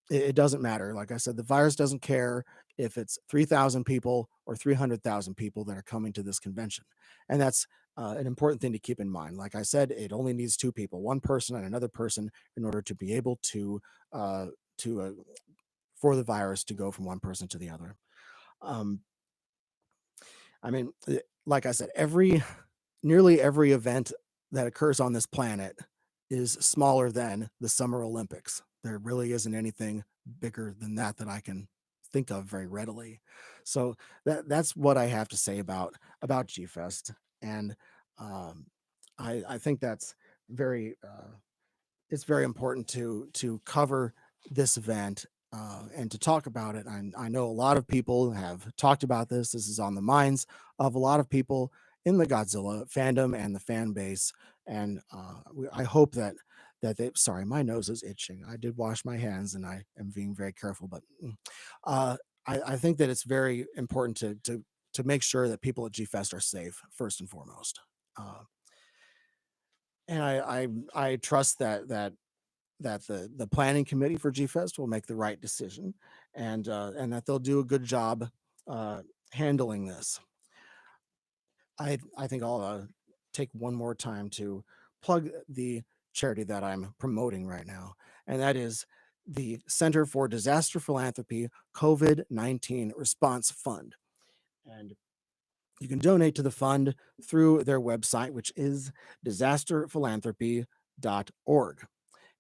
it doesn't matter. Like I said, the virus doesn't care if it's 3,000 people or 300,000 people that are coming to this convention. And that's an important thing to keep in mind. Like I said, it only needs two people, one person and another person, in order to be able uh, to for the virus to go from one person to the other. Um, I mean, like I said, nearly every event that occurs on this planet is smaller than the Summer Olympics. There really isn't anything bigger than that I can think of very readily. So that's what I have to say about G Fest, and um, I think that's very it's very important to cover this event and to talk about it. I know a lot of people have talked about this. This is on the minds of a lot of people in the Godzilla fandom and the fan base. And I hope that they. Sorry, my nose is itching. I did wash my hands, and I am being very careful. But uh, I think that it's very important to make sure that people at G Fest are safe first and foremost. Uh, and I trust that the planning committee for GFest will make the right decision, and that they'll do a good job uh, handling this. I think I'll take one more time to plug the charity that I'm promoting right now, and that is the Center for Disaster Philanthropy COVID-19 Response Fund. And you can donate to the fund through their website, which is disasterphilanthropy.org.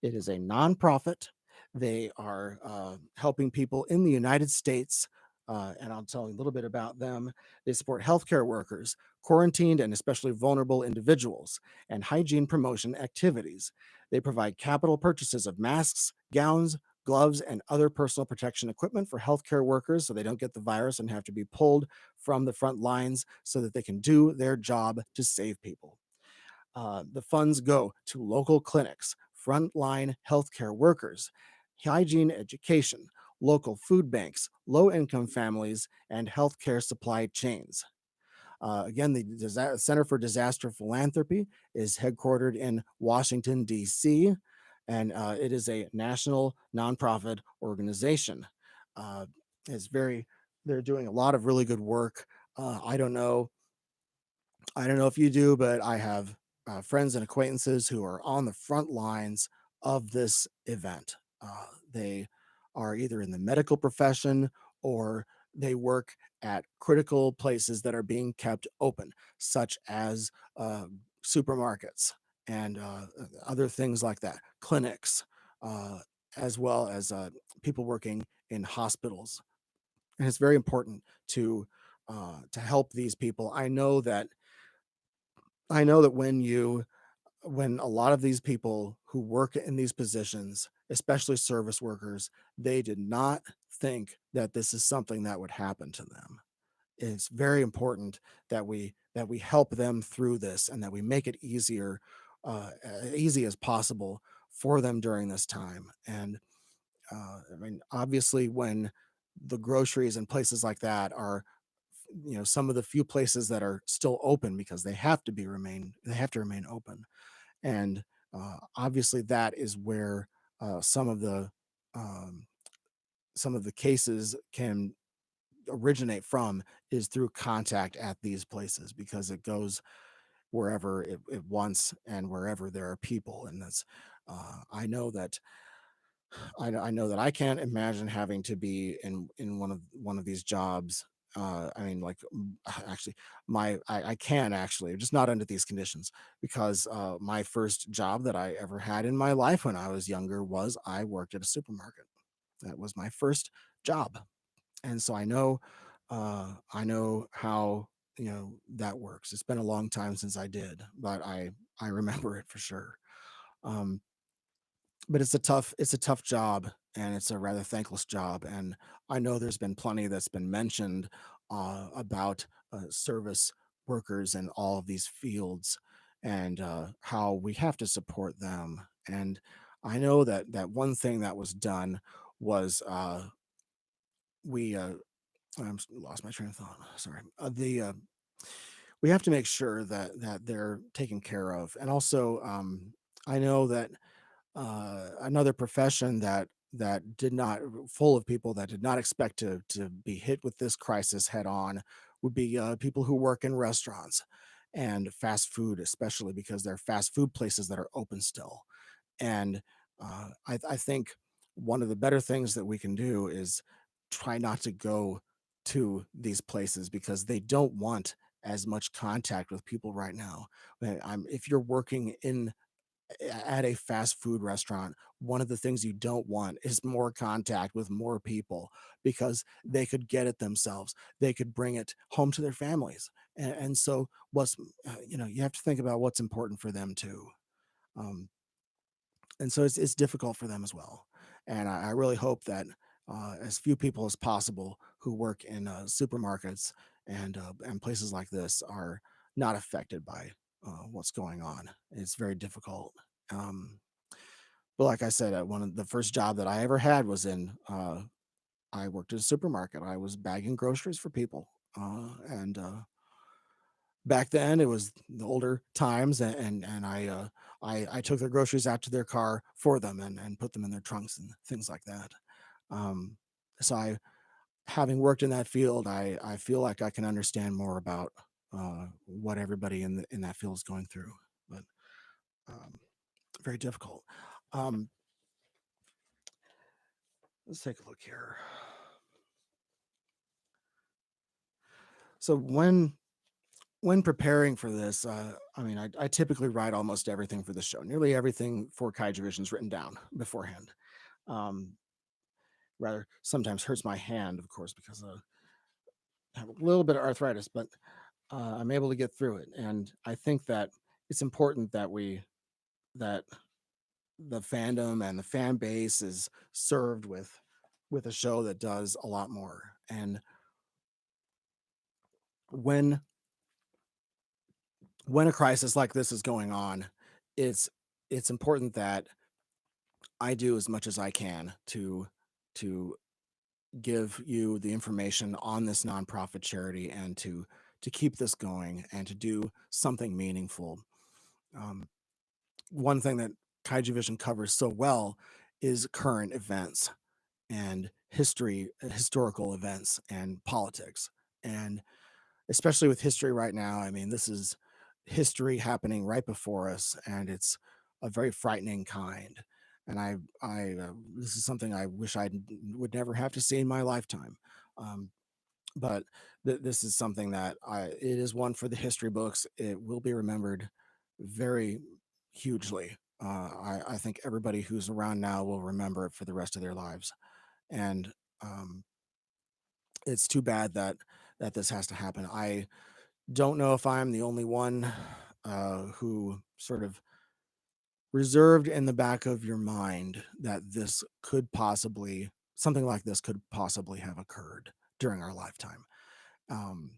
It is a nonprofit. They are helping people in the United States and I'll tell you a little bit about them. They support healthcare workers, quarantined and especially vulnerable individuals, and hygiene promotion activities. They provide capital purchases of masks, gowns, gloves, and other personal protection equipment for healthcare workers so they don't get the virus and have to be pulled from the front lines so that they can do their job to save people. The funds go to local clinics, frontline healthcare workers, hygiene education, local food banks, low income families, and healthcare supply chains. Again, the Center for Disaster Philanthropy is headquartered in Washington, D.C., and it is a national nonprofit organization. Uh, it's very, they're doing a lot of really good work. I don't know if you do, but I have friends and acquaintances who are on the front lines of this event. They are either in the medical profession or they work at critical places that are being kept open, such as supermarkets and other things like that, clinics, uh, as well as people working in hospitals. And it's very important to help these people. I know that when a lot of these people who work in these positions, especially service workers, they did not think that this is something that would happen to them. It's very important that we help them through this and that we make it easy as possible for them during this time. And I mean, obviously, when the groceries and places like that are, some of the few places that are still open because they have to remain open, and obviously that is where uh, some of the um, some of the cases can originate from, is through contact at these places, because it goes wherever it wants and wherever there are people. And that's I know that I know that I can't imagine having to be in one of these jobs. I mean, like, actually, I can actually, just not under these conditions, because my first job that I ever had in my life when I was younger was I worked at a supermarket. That was my first job, and so I know how that works. It's been a long time since I did, but I remember it for sure. Um, but it's a tough job, and it's a rather thankless job. And I know there's been plenty that's been mentioned about service workers in all of these fields, and how we have to support them. And I know that one thing that was done was we lost my train of thought. Sorry. The We have to make sure that they're taken care of. And also, I know that another profession that did not full of people that did not expect to be hit with this crisis head on would be people who work in restaurants and fast food, especially because there are fast food places that are open still. And I think one of the better things that we can do is try not to go to these places because they don't want as much contact with people right now. If you're working in at a fast food restaurant, one of the things you don't want is more contact with more people, because they could get it themselves. They could bring it home to their families. And so you have to think about what's important for them too. Um, and so it's difficult for them as well. And I really hope that as few people as possible who work in supermarkets and places like this are not affected by what's going on. It's very difficult. Um, but like I said, one of the first job that I ever had was I worked at a supermarket. I was bagging groceries for people, and back then it was the older times, and I took their groceries out to their car for them and put them in their trunks and things like that. Um, so having worked in that field, I feel like I can understand more about what everybody in that field is going through. But um, very difficult. Um, let's take a look here. So when preparing for this, I mean, I typically write almost everything for the show. Nearly everything for Kaijuvision is written down beforehand. Um, Rather, sometimes hurts my hand, of course, because have a little bit of arthritis, but I'm able to get through it. And I think that it's important that that the fandom and the fan base is served with a show that does a lot more. And when when a crisis like this is going on, it's it's important that I do as much as I can to give you the information on this nonprofit charity and to keep this going and to do something meaningful. Um, One thing that Kaijuvision covers so well is current events and historical events and politics. And especially with history right now, I mean, this is history happening right before us, and it's a very frightening kind. And this is something I wish would never have to see in my lifetime. Um, but this is something that it is one for the history books. It will be remembered very hugely. I think everybody who's around now will remember it for the rest of their lives. And um, it's too bad that this has to happen. I don't know if I'm the only one who sort of reserved in the back of your mind that this could possibly something like this could possibly have occurred during our lifetime. Um,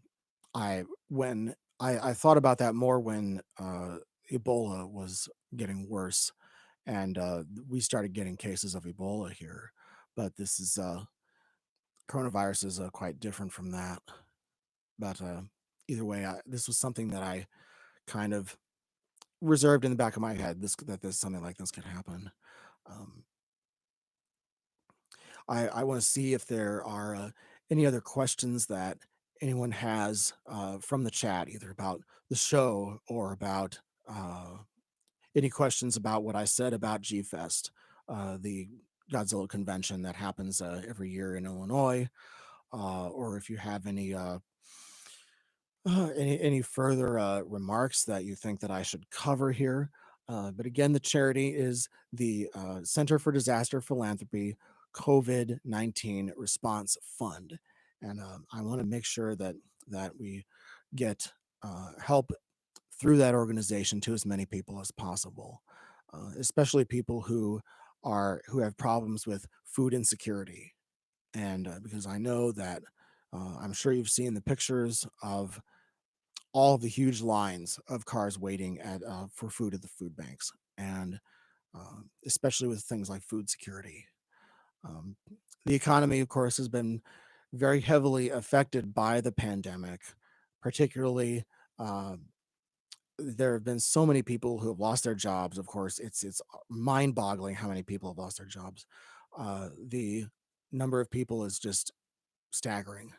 I when I thought about that more when Ebola was getting worse, and we started getting cases of Ebola here. But this is coronavirus is quite different from that. But either way, this was something that I kind of reserved in the back of my head. This something like this could happen. Um, I want to see if there are any other questions that anyone has from the chat, either about the show or about any questions about what I said about G Fest, the Godzilla convention that happens every year in Illinois, or if you have any further remarks that you think that I should cover here. But again, the charity is the Center for Disaster Philanthropy COVID-19 Response Fund, and I want to make sure that we get help through that organization to as many people as possible, especially people who have problems with food insecurity. And because I know that I'm sure you've seen the pictures of all the huge lines of cars waiting at for food at the food banks, and especially with things like food security. Um, the economy, of course, has been very heavily affected by the pandemic, particularly. Uh, there have been so many people who have lost their jobs. Of course, it's mind-boggling how many people have lost their jobs. The number of people is just staggering,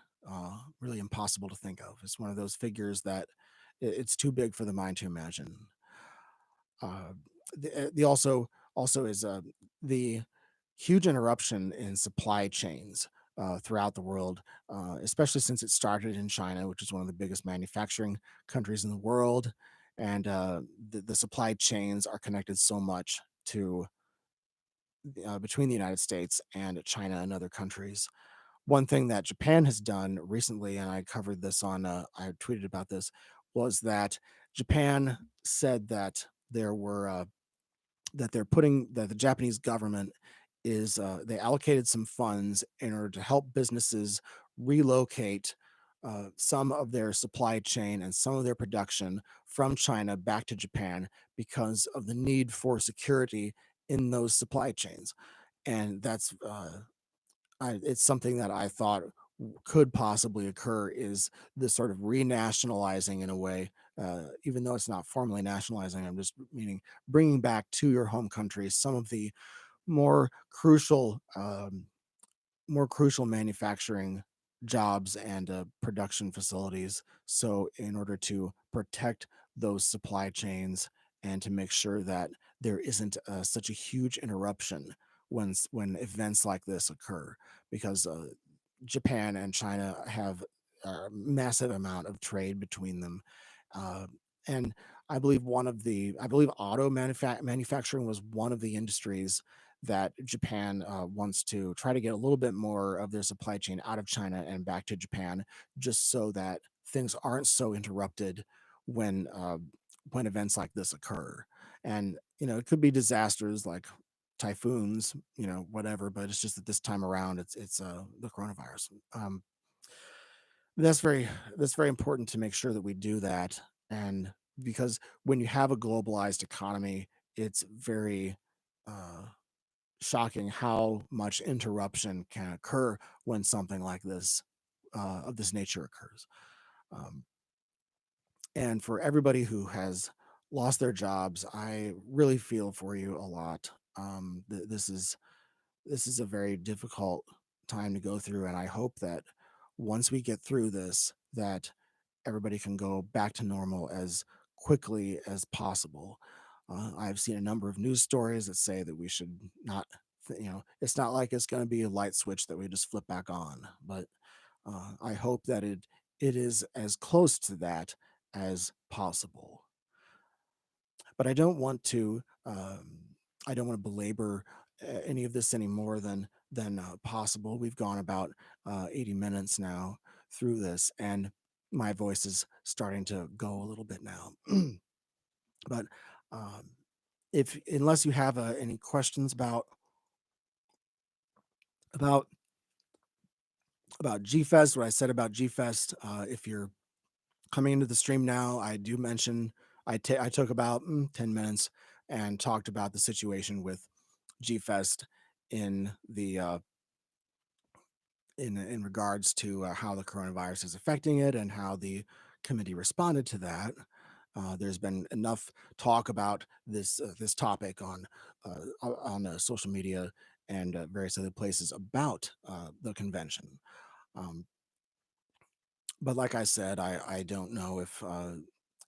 really impossible to think of. It's one of those figures that it's too big for the mind to imagine. Uh, the also is the huge interruption in supply chains throughout the world, especially since it started in China, which is one of the biggest manufacturing countries in the world, and the supply chains are connected so much to between the United States and China and other countries. One thing that Japan has done recently, and I covered this I tweeted about this, was that Japan said that that the Japanese government they allocated some funds in order to help businesses relocate some of their supply chain and some of their production from China back to Japan because of the need for security in those supply chains. And it's something that I thought could possibly occur is this sort of renationalizing in a way, even though it's not formally nationalizing. I'm just meaning bringing back to your home country some of the more crucial, more crucial manufacturing jobs and production facilities. So, in order to protect those supply chains and to make sure that there isn't such a huge interruption when events like this occur, because Japan and China have a massive amount of trade between them. Uh, and I believe auto manufacturing was one of the industries that Japan wants to try to get a little bit more of their supply chain out of China and back to Japan, just so that things aren't so interrupted when when events like this occur. And it could be disasters like typhoons, whatever. But it's just that this time around, it's the coronavirus. That's very that's very important to make sure that we do that, and because when you have a globalized economy, it's very uh, shocking how much interruption can occur when something like this of this nature occurs. Um, and for everybody who has lost their jobs, I really feel for you a lot. This is a very difficult time to go through, and I hope that once we get through this, that everybody can go back to normal as quickly as possible. I've seen a number of news stories that say that we should not, it's not like it's going to be a light switch that we just flip back on, but I hope that it is as close to that as possible. But I don't want to belabor any of this any more than possible. We've gone about 80 minutes now through this, and my voice is starting to go a little bit now. But um, if unless you have any questions about about GFest, what I said about GFest, if you're coming into the stream now, I do mention I took about 10 minutes and talked about the situation with GFest in the in regards to how the coronavirus is affecting it and how the committee responded to that. There's been enough talk about this topic on social media and various other places about the convention. Um, but like I said, I don't know if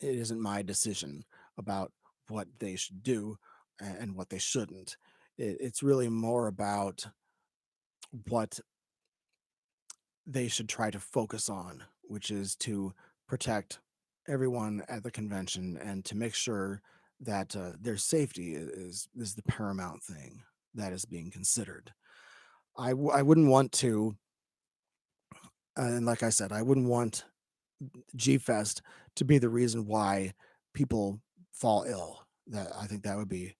it isn't my decision about what they should do and what they shouldn't. It's really more about what they should try to focus on, which is to protect everyone at the convention and to make sure that their safety is the paramount thing that is being considered. I wouldn't want to, and like I said, I wouldn't want G Fest to be the reason why people fall ill. That I think that would be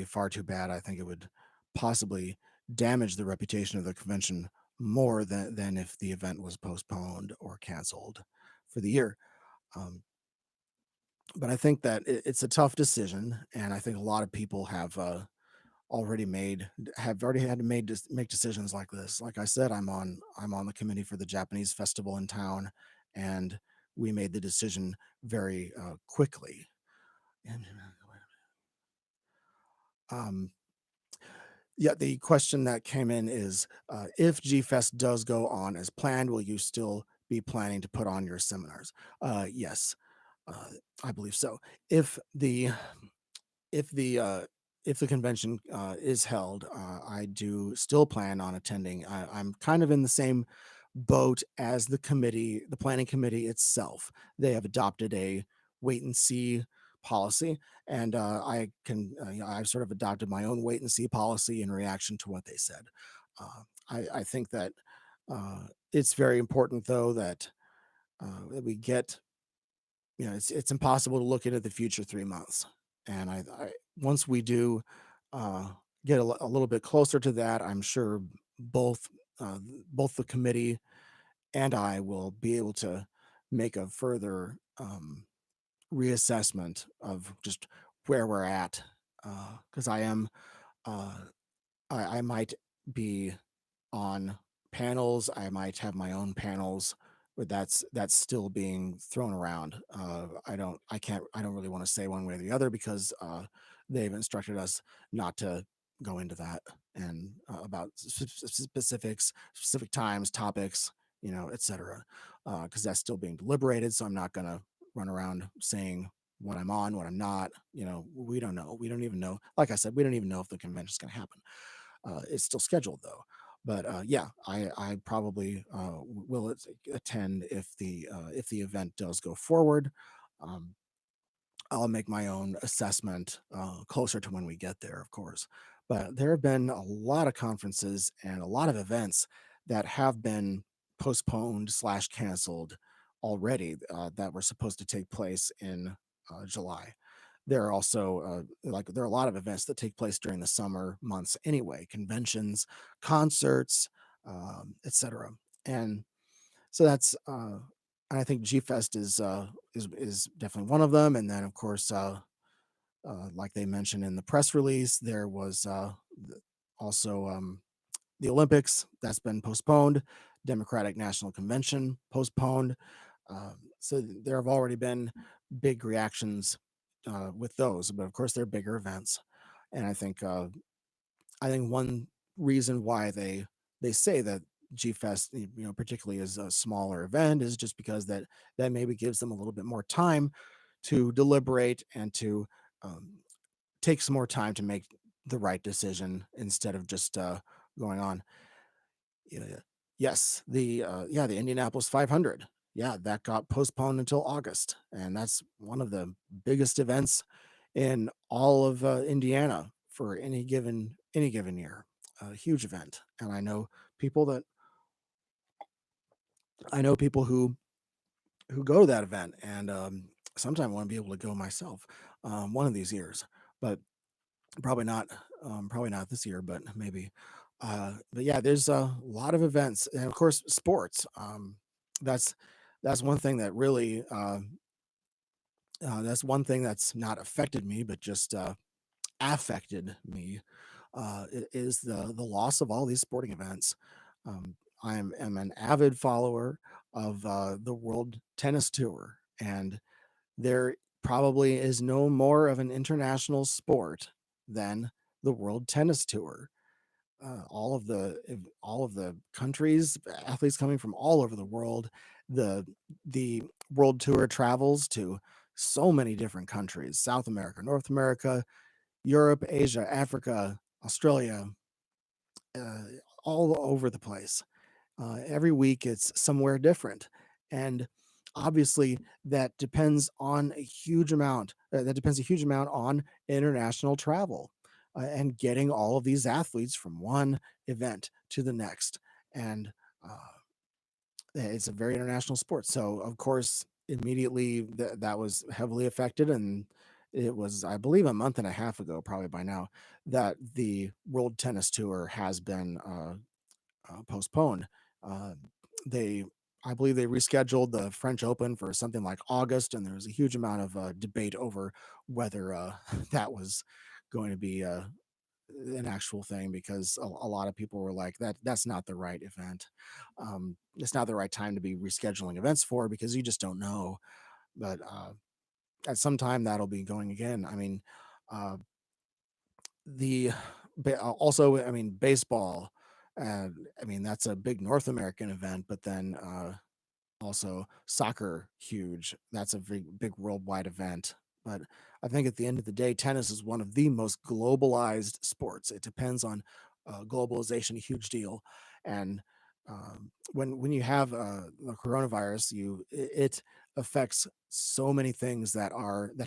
far too bad. I think it would possibly damage the reputation of the convention more than if the event was postponed or canceled for the year. Um, but I think that it's a tough decision, and I think a lot of people already made have already had to make decisions like this. Like I said, I'm on the committee for the Japanese festival in town, and we made the decision very quickly. And um, yeah, the question that came in is if GFest does go on as planned, will you still be planning to put on your seminars? Yes, uh, I believe so. If the if the uh, if the convention is held, I do still plan on attending. I'm kind of in the same boat as the committee, the planning committee itself. They have adopted a wait and see policy, and I've sort of adopted my own wait and see policy in reaction to what they said. I think that it's very important, though, that we get it's impossible to look into the future 3 months, and I once we do uh, get a little bit closer to that, I'm sure both uh, both the committee and I will be able to make a further reassessment of just where we're at, because uh, I might be on panels. I might have my own panels, but that's still being thrown around. I don't really want to say one way or the other because they've instructed us not to go into that and about specifics, specific times, topics, etc. Because that's still being deliberated. So I'm not going to run around saying what I'm on, what I'm not. We don't know. We don't even know. Like I said, we don't even know if the convention's going to happen. It's still scheduled though. But yeah, I probably will attend if the event does go forward. Um, I'll make my own assessment closer to when we get there, of course. But there have been a lot of conferences and a lot of events that have been postponed slash canceled already, that were supposed to take place in July. There are also there are a lot of events that take place during the summer months anyway, conventions, concerts, etc. And so that's and I think G Fest is definitely one of them. And then of course, like they mentioned in the press release, there was also the Olympics that's been postponed, Democratic National Convention postponed. So there have already been big reactions with those, but of course they're bigger events. And I think one reason why they say that G Fest, particularly is a smaller event, is just because that maybe gives them a little bit more time to deliberate and to um, take some more time to make the right decision instead of just going on. Yeah, yes, the Indianapolis 500. Yeah, that got postponed until August, and that's one of the biggest events in all of Indiana for any given year. A huge event, and people that I know people who go to that event, and sometime want to be able to go myself one of these years, but probably not, probably not this year, but maybe. But yeah, there's a lot of events, and of course, sports. That's that's one thing that really that's one thing that's not affected me, but just affected me. Is the loss of all these sporting events. Am an avid follower of the World Tennis Tour, and there probably is no more of an international sport than the World Tennis Tour. All of the countries, athletes coming from all over the world. The the World Tour travels to so many different countries: South America, North America, Europe, Asia, Africa, Australia, uh, all over the place. Every week it's somewhere different. And obviously that depends a huge amount on international travel and getting all of these athletes from one event to the next. And uh, it's a very international sport. So of course, immediately that was heavily affected. And it was, I believe, a month and a half ago, probably by now, that the World Tennis Tour has been postponed. Uh, they, I believe, they rescheduled the French Open for something like August, and there was a huge amount of debate over whether that was going to be an actual thing, because a lot of people were like, that's not the right event. It's not the right time to be rescheduling events for, because you just don't know. But at some time that'll be going again. I mean, uh, the also, I mean, baseball. I mean, that's a big North American event, but then also soccer, huge. That's a big worldwide event. But I think at the end of the day, tennis is one of the most globalized sports. It depends on globalization, a huge deal. And when you have the coronavirus, it affects so many things that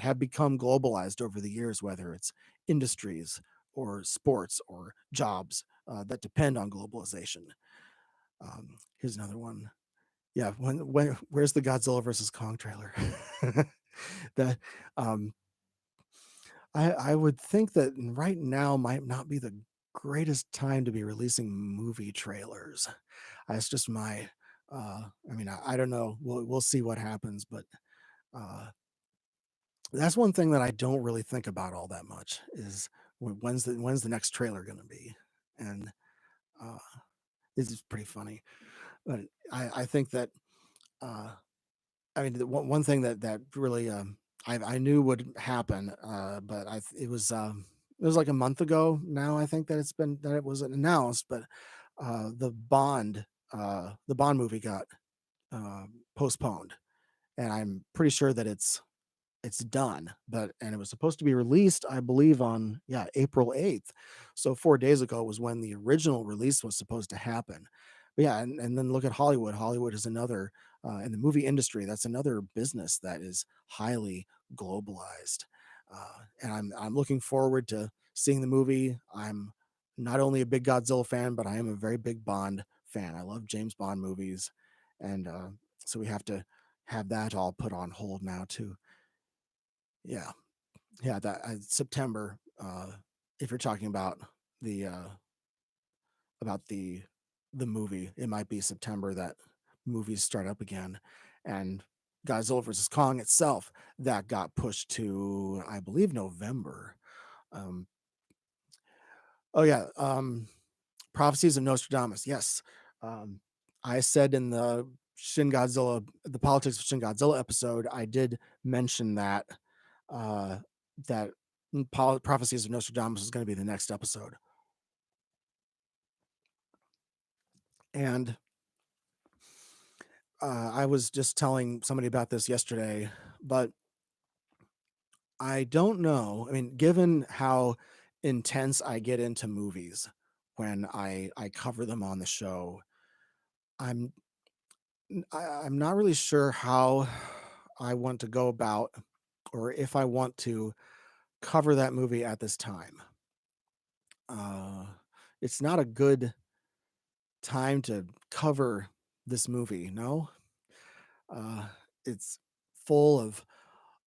have become globalized over the years, whether it's industries or sports or jobs that depend on globalization. Here's another one. Yeah, when where's the Godzilla versus Kong trailer? That, um, I would think that right now might not be the greatest time to be releasing movie trailers. That's just my, I mean, I don't know. We'll see what happens, but, uh, that's one thing that I don't really think about all that much is when's the next trailer gonna be? And, uh, this is pretty funny, but I think that, uh I mean, the one thing that really, I knew would happen, but it was like a month ago now, I think that it was announced, but, the Bond movie got, postponed, and I'm pretty sure that it's done, and it was supposed to be released, I believe, on, yeah, April 8th. So 4 days ago was when the original release was supposed to happen. But yeah, and then look at Hollywood. Hollywood is another, in the movie industry, that's another business that is highly globalized. And I'm looking forward to seeing the movie. I'm not only a big Godzilla fan, but I am a very big Bond fan. I love James Bond movies, and so we have to have that all put on hold now too. Yeah, yeah. That September. If you're talking the uh, about the movie, it might be September that movies start up again, and Godzilla versus Kong itself that got pushed to, I believe, November. Um, oh yeah, Prophecies of Nostradamus. Yes, um, I said in the Politics of Shin Godzilla episode, I did mention that uh, that Prophecies of Nostradamus is going to be the next episode, and I was just telling somebody about this yesterday, but I don't know. I mean, given how intense I get into movies when I cover them on the show, I'm I'm not really sure how I want to go about, or if I want to cover that movie at this time. Uh, it's not a good time to cover this movie. No, uh, it's full of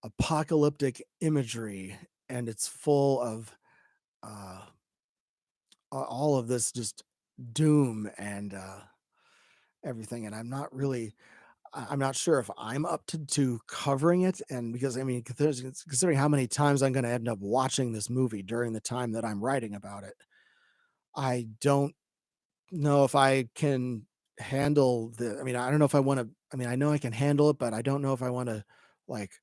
apocalyptic imagery, and it's full of uh, all of this just doom and everything. And I'm not sure if I'm up to covering it. And because I mean, considering how many times I'm going to end up watching this movie during the time that I'm writing about it, I don't know if I can handle I mean, I don't know if I want to. I mean, I know I can handle it, but I don't know if I want to like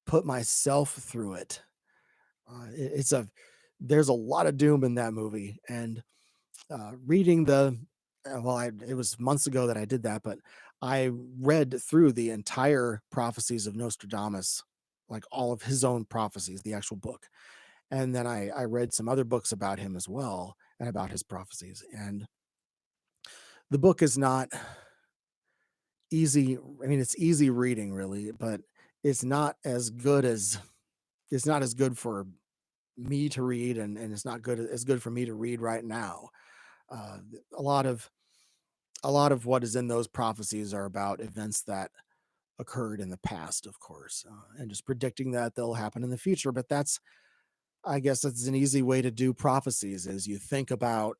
put myself through it. It's a There's a lot of doom in that movie, and reading it was months ago that I did that, but I read through the entire prophecies of Nostradamus, like all of his own prophecies, the actual book. And then I read some other books about him as well and about his prophecies. And the book is not easy. I mean, it's easy reading really, but it's not as good as it's not as good for me to read, and it's not good for me to read right now. Uh, a lot of what is in those prophecies are about events that occurred in the past, of course, and just predicting that they'll happen in the future. But I guess, that's an easy way to do prophecies. Is you think about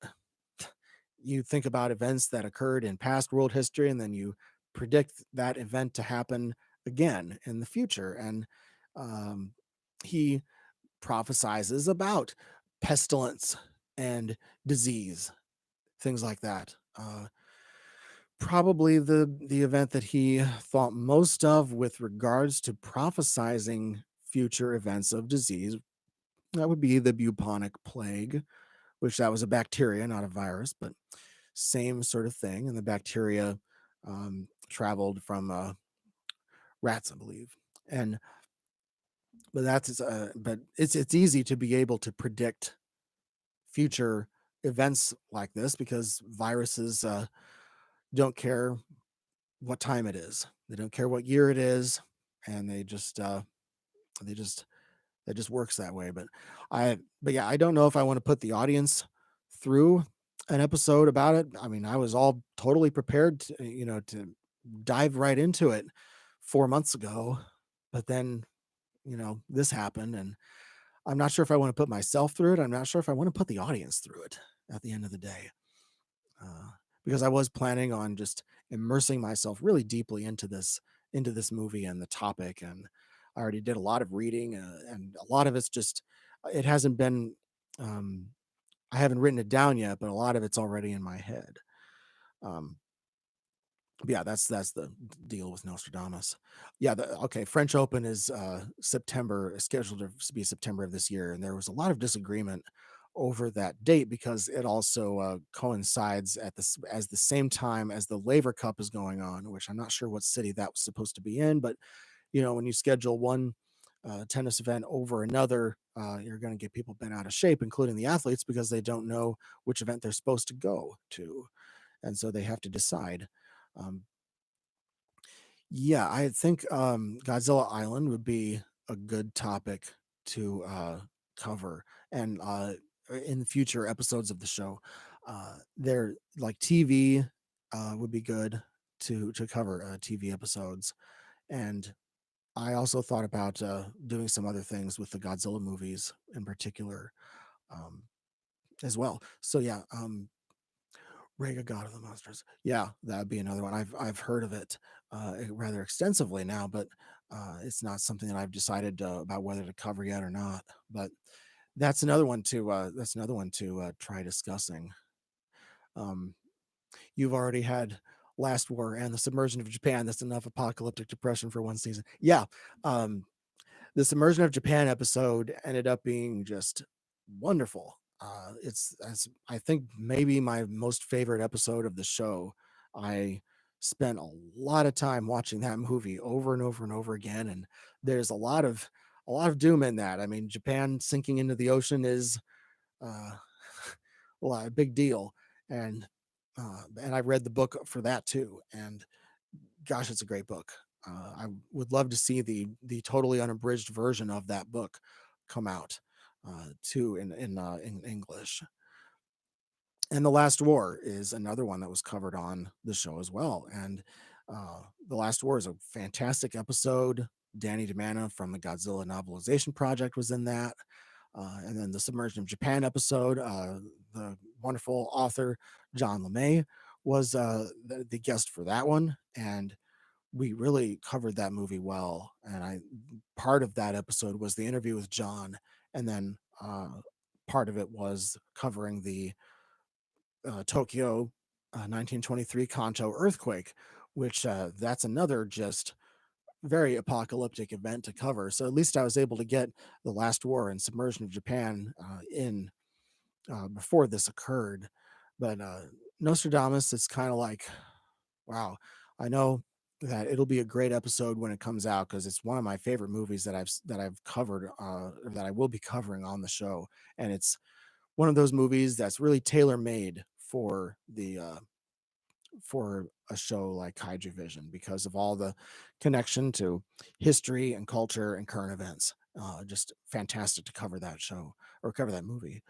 events that occurred in past world history, and then you predict that event to happen again in the future. And um, he prophesizes about pestilence and disease, things like that. Probably the event that he thought most of with regards to prophesizing future events of disease, that would be the bubonic plague, which that was a bacteria, not a virus, but same sort of thing. And the bacteria traveled from rats, I believe. And but it's easy to be able to predict future events like this because viruses don't care what time it is. They don't care what year it is, and they just it just works that way. But yeah, I don't know if I want to put the audience through an episode about it. I mean, I was all totally prepared to, to dive right into it 4 months ago, but then, this happened, and I'm not sure if I want to put myself through it. I'm not sure if I want to put the audience through it at the end of the day. uh, because I was planning on just immersing myself really deeply into this movie and the topic, and I already did a lot of reading, and a lot of it's just it hasn't been um, I haven't written it down yet, but a lot of it's already in my head. Um, but yeah, that's the deal with Nostradamus. Yeah, okay. French Open is September, is scheduled to be September of this year, and there was a lot of disagreement over that date because it also coincides as the same time as the Laver Cup is going on, which I'm not sure what city that was supposed to be in, but when you schedule one tennis event over another, you're going to get people bent out of shape, including the athletes, because they don't know which event they're supposed to go to, and so they have to decide. Um, yeah, I think Godzilla Island would be a good topic to cover. And in future episodes of the show. They're like TV would be good to cover TV episodes, and I also thought about doing some other things with the Godzilla movies in particular um, as well. So yeah, Rega God of the Monsters. Yeah, that'd be another one. I've heard of it rather extensively now, but it's not something that I've decided about whether to cover yet or not. But that's another one to try discussing. Um, you've already had Last War and the Submersion of Japan. That's enough apocalyptic depression for one season. Yeah, um, the Submersion of Japan episode ended up being just wonderful. It's I think maybe my most favorite episode of the show. I spent a lot of time watching that movie over and over and over again, and there's a lot of doom in that. I mean, Japan sinking into the ocean is uh, a big deal, and and I read the book for that too. And gosh, it's a great book. I would love to see the totally unabridged version of that book come out too in English. And The Last War is another one that was covered on the show as well. And The Last War is a fantastic episode. Danny DeManna from the Godzilla novelization project was in that. And then the Submersion of Japan episode, the wonderful author John LeMay was the guest for that one. And we really covered that movie well. And I part of that episode was the interview with John, and then part of it was covering the Tokyo 1923 Kanto earthquake, which that's another just very apocalyptic event to cover. So at least I was able to get the Last War and Submersion of Japan in before this occurred. But Nostradamus, it's kind of like, wow, I know that it'll be a great episode when it comes out because it's one of my favorite movies that I've covered or that I will be covering on the show, and it's one of those movies that's really tailor made for a show like Kaijuvision because of all the connection to history and culture and current events. Just fantastic to cover that show or cover that movie.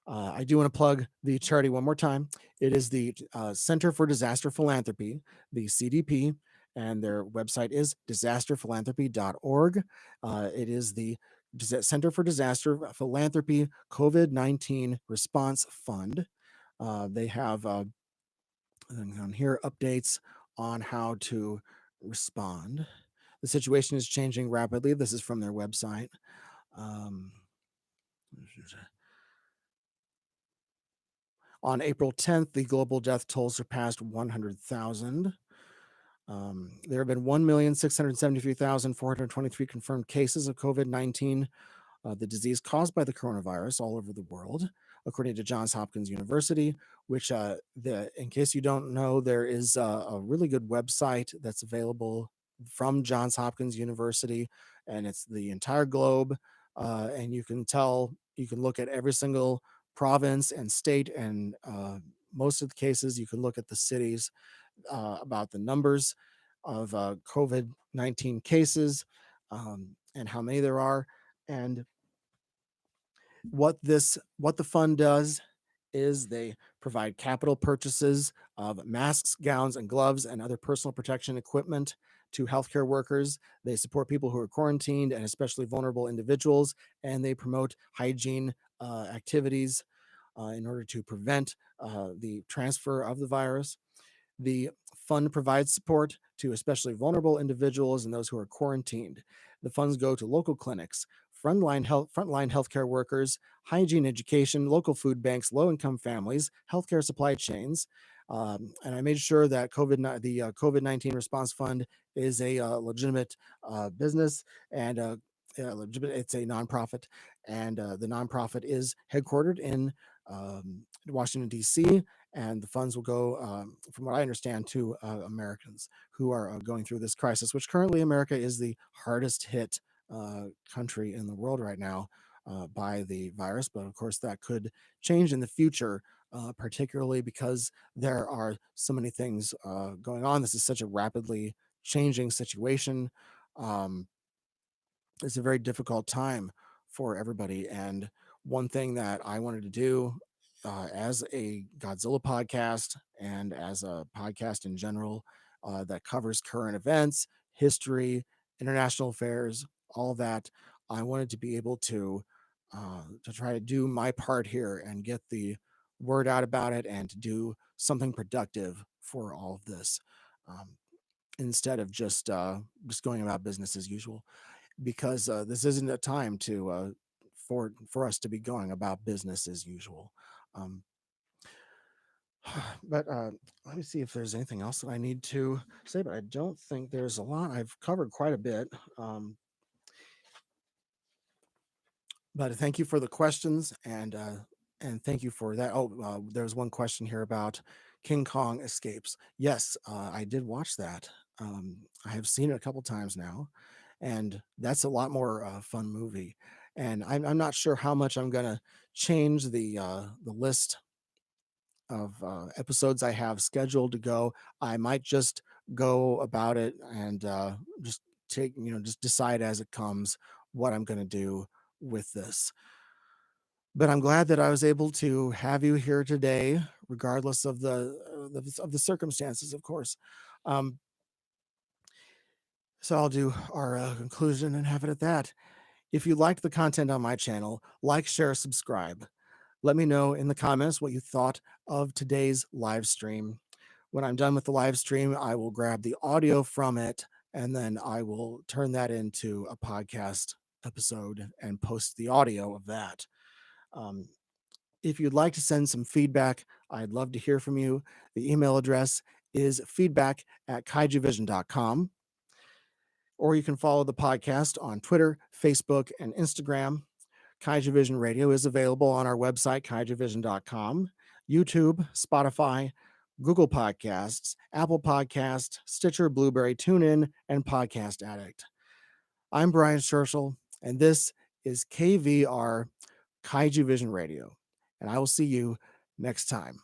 I do want to plug the charity one more time. It is the Center for Disaster Philanthropy, the CDP, and their website is disasterphilanthropy.org. It is the Center for Disaster Philanthropy COVID-19 Response Fund. They have on here updates on how to respond. The situation is changing rapidly. This is from their website. Um, On April 10th, the global death toll surpassed 100,000. There have been 1,673,423 confirmed cases of COVID-19, the disease caused by the coronavirus, all over the world, according to Johns Hopkins University. Which, in case you don't know, there is a really good website that's available from Johns Hopkins University, and it's the entire globe. And you can look at every single province and state, and most of the cases, you can look at the cities about the numbers of COVID 19 cases and how many there are. And what the fund does is they provide capital purchases of masks, gowns, and gloves and other personal protection equipment to healthcare workers. They support people who are quarantined and especially vulnerable individuals, and they promote hygiene activities in order to prevent the transfer of the virus. The fund provides support to especially vulnerable individuals and those who are quarantined. The funds go to local clinics, frontline healthcare workers, hygiene education, local food banks, low-income families, healthcare supply chains. And I made sure that the COVID-19 Response Fund is a legitimate business and it's a nonprofit, and the nonprofit is headquartered in Washington, D.C., and the funds will go, from what I understand, to Americans who are going through this crisis, which currently America is the hardest hit country in the world right now by the virus. But of course, that could change in the future, particularly because there are so many things going on. This is such a rapidly changing situation. Um, it's a very difficult time for everybody. And one thing that I wanted to do as a Godzilla podcast and as a podcast in general that covers current events, history, international affairs, all that. I wanted to be able to try to do my part here and get the word out about it and to do something productive for all of this, um, instead of just going about business as usual, because this isn't a time to for us to be going about business as usual. Um, but let me see if there's anything else that I need to say. But I don't think there's a lot. I've covered quite a bit. But thank you for the questions, and thank you for that. Oh, there's one question here about King Kong Escapes. Yes, I did watch that. I have seen it a couple times now, and that's a lot more fun movie. And I'm not sure how much I'm gonna change the list of episodes I have scheduled to go. I might just go about it and just just decide as it comes what I'm gonna do with this. But I'm glad that I was able to have you here today, regardless of the circumstances, of course. Um, so I'll do our conclusion and have it at that. If you liked the content on my channel, like, share, subscribe. Let me know in the comments what you thought of today's live stream. When I'm done with the live stream, I will grab the audio from it and then I will turn that into a podcast episode and post the audio of that. Um, If you'd like to send some feedback, I'd love to hear from you. The email address is feedback@kaijuvision.com, or you can follow the podcast on Twitter, Facebook, and Instagram. Kaijuvision Radio is available on our website, kaijuvision.com, YouTube, Spotify, Google Podcasts, Apple Podcasts, Stitcher, Blueberry, TuneIn, and Podcast Addict. I'm Brian Scherschel, and this is KVR Kaijuvision Radio, and I will see you next time.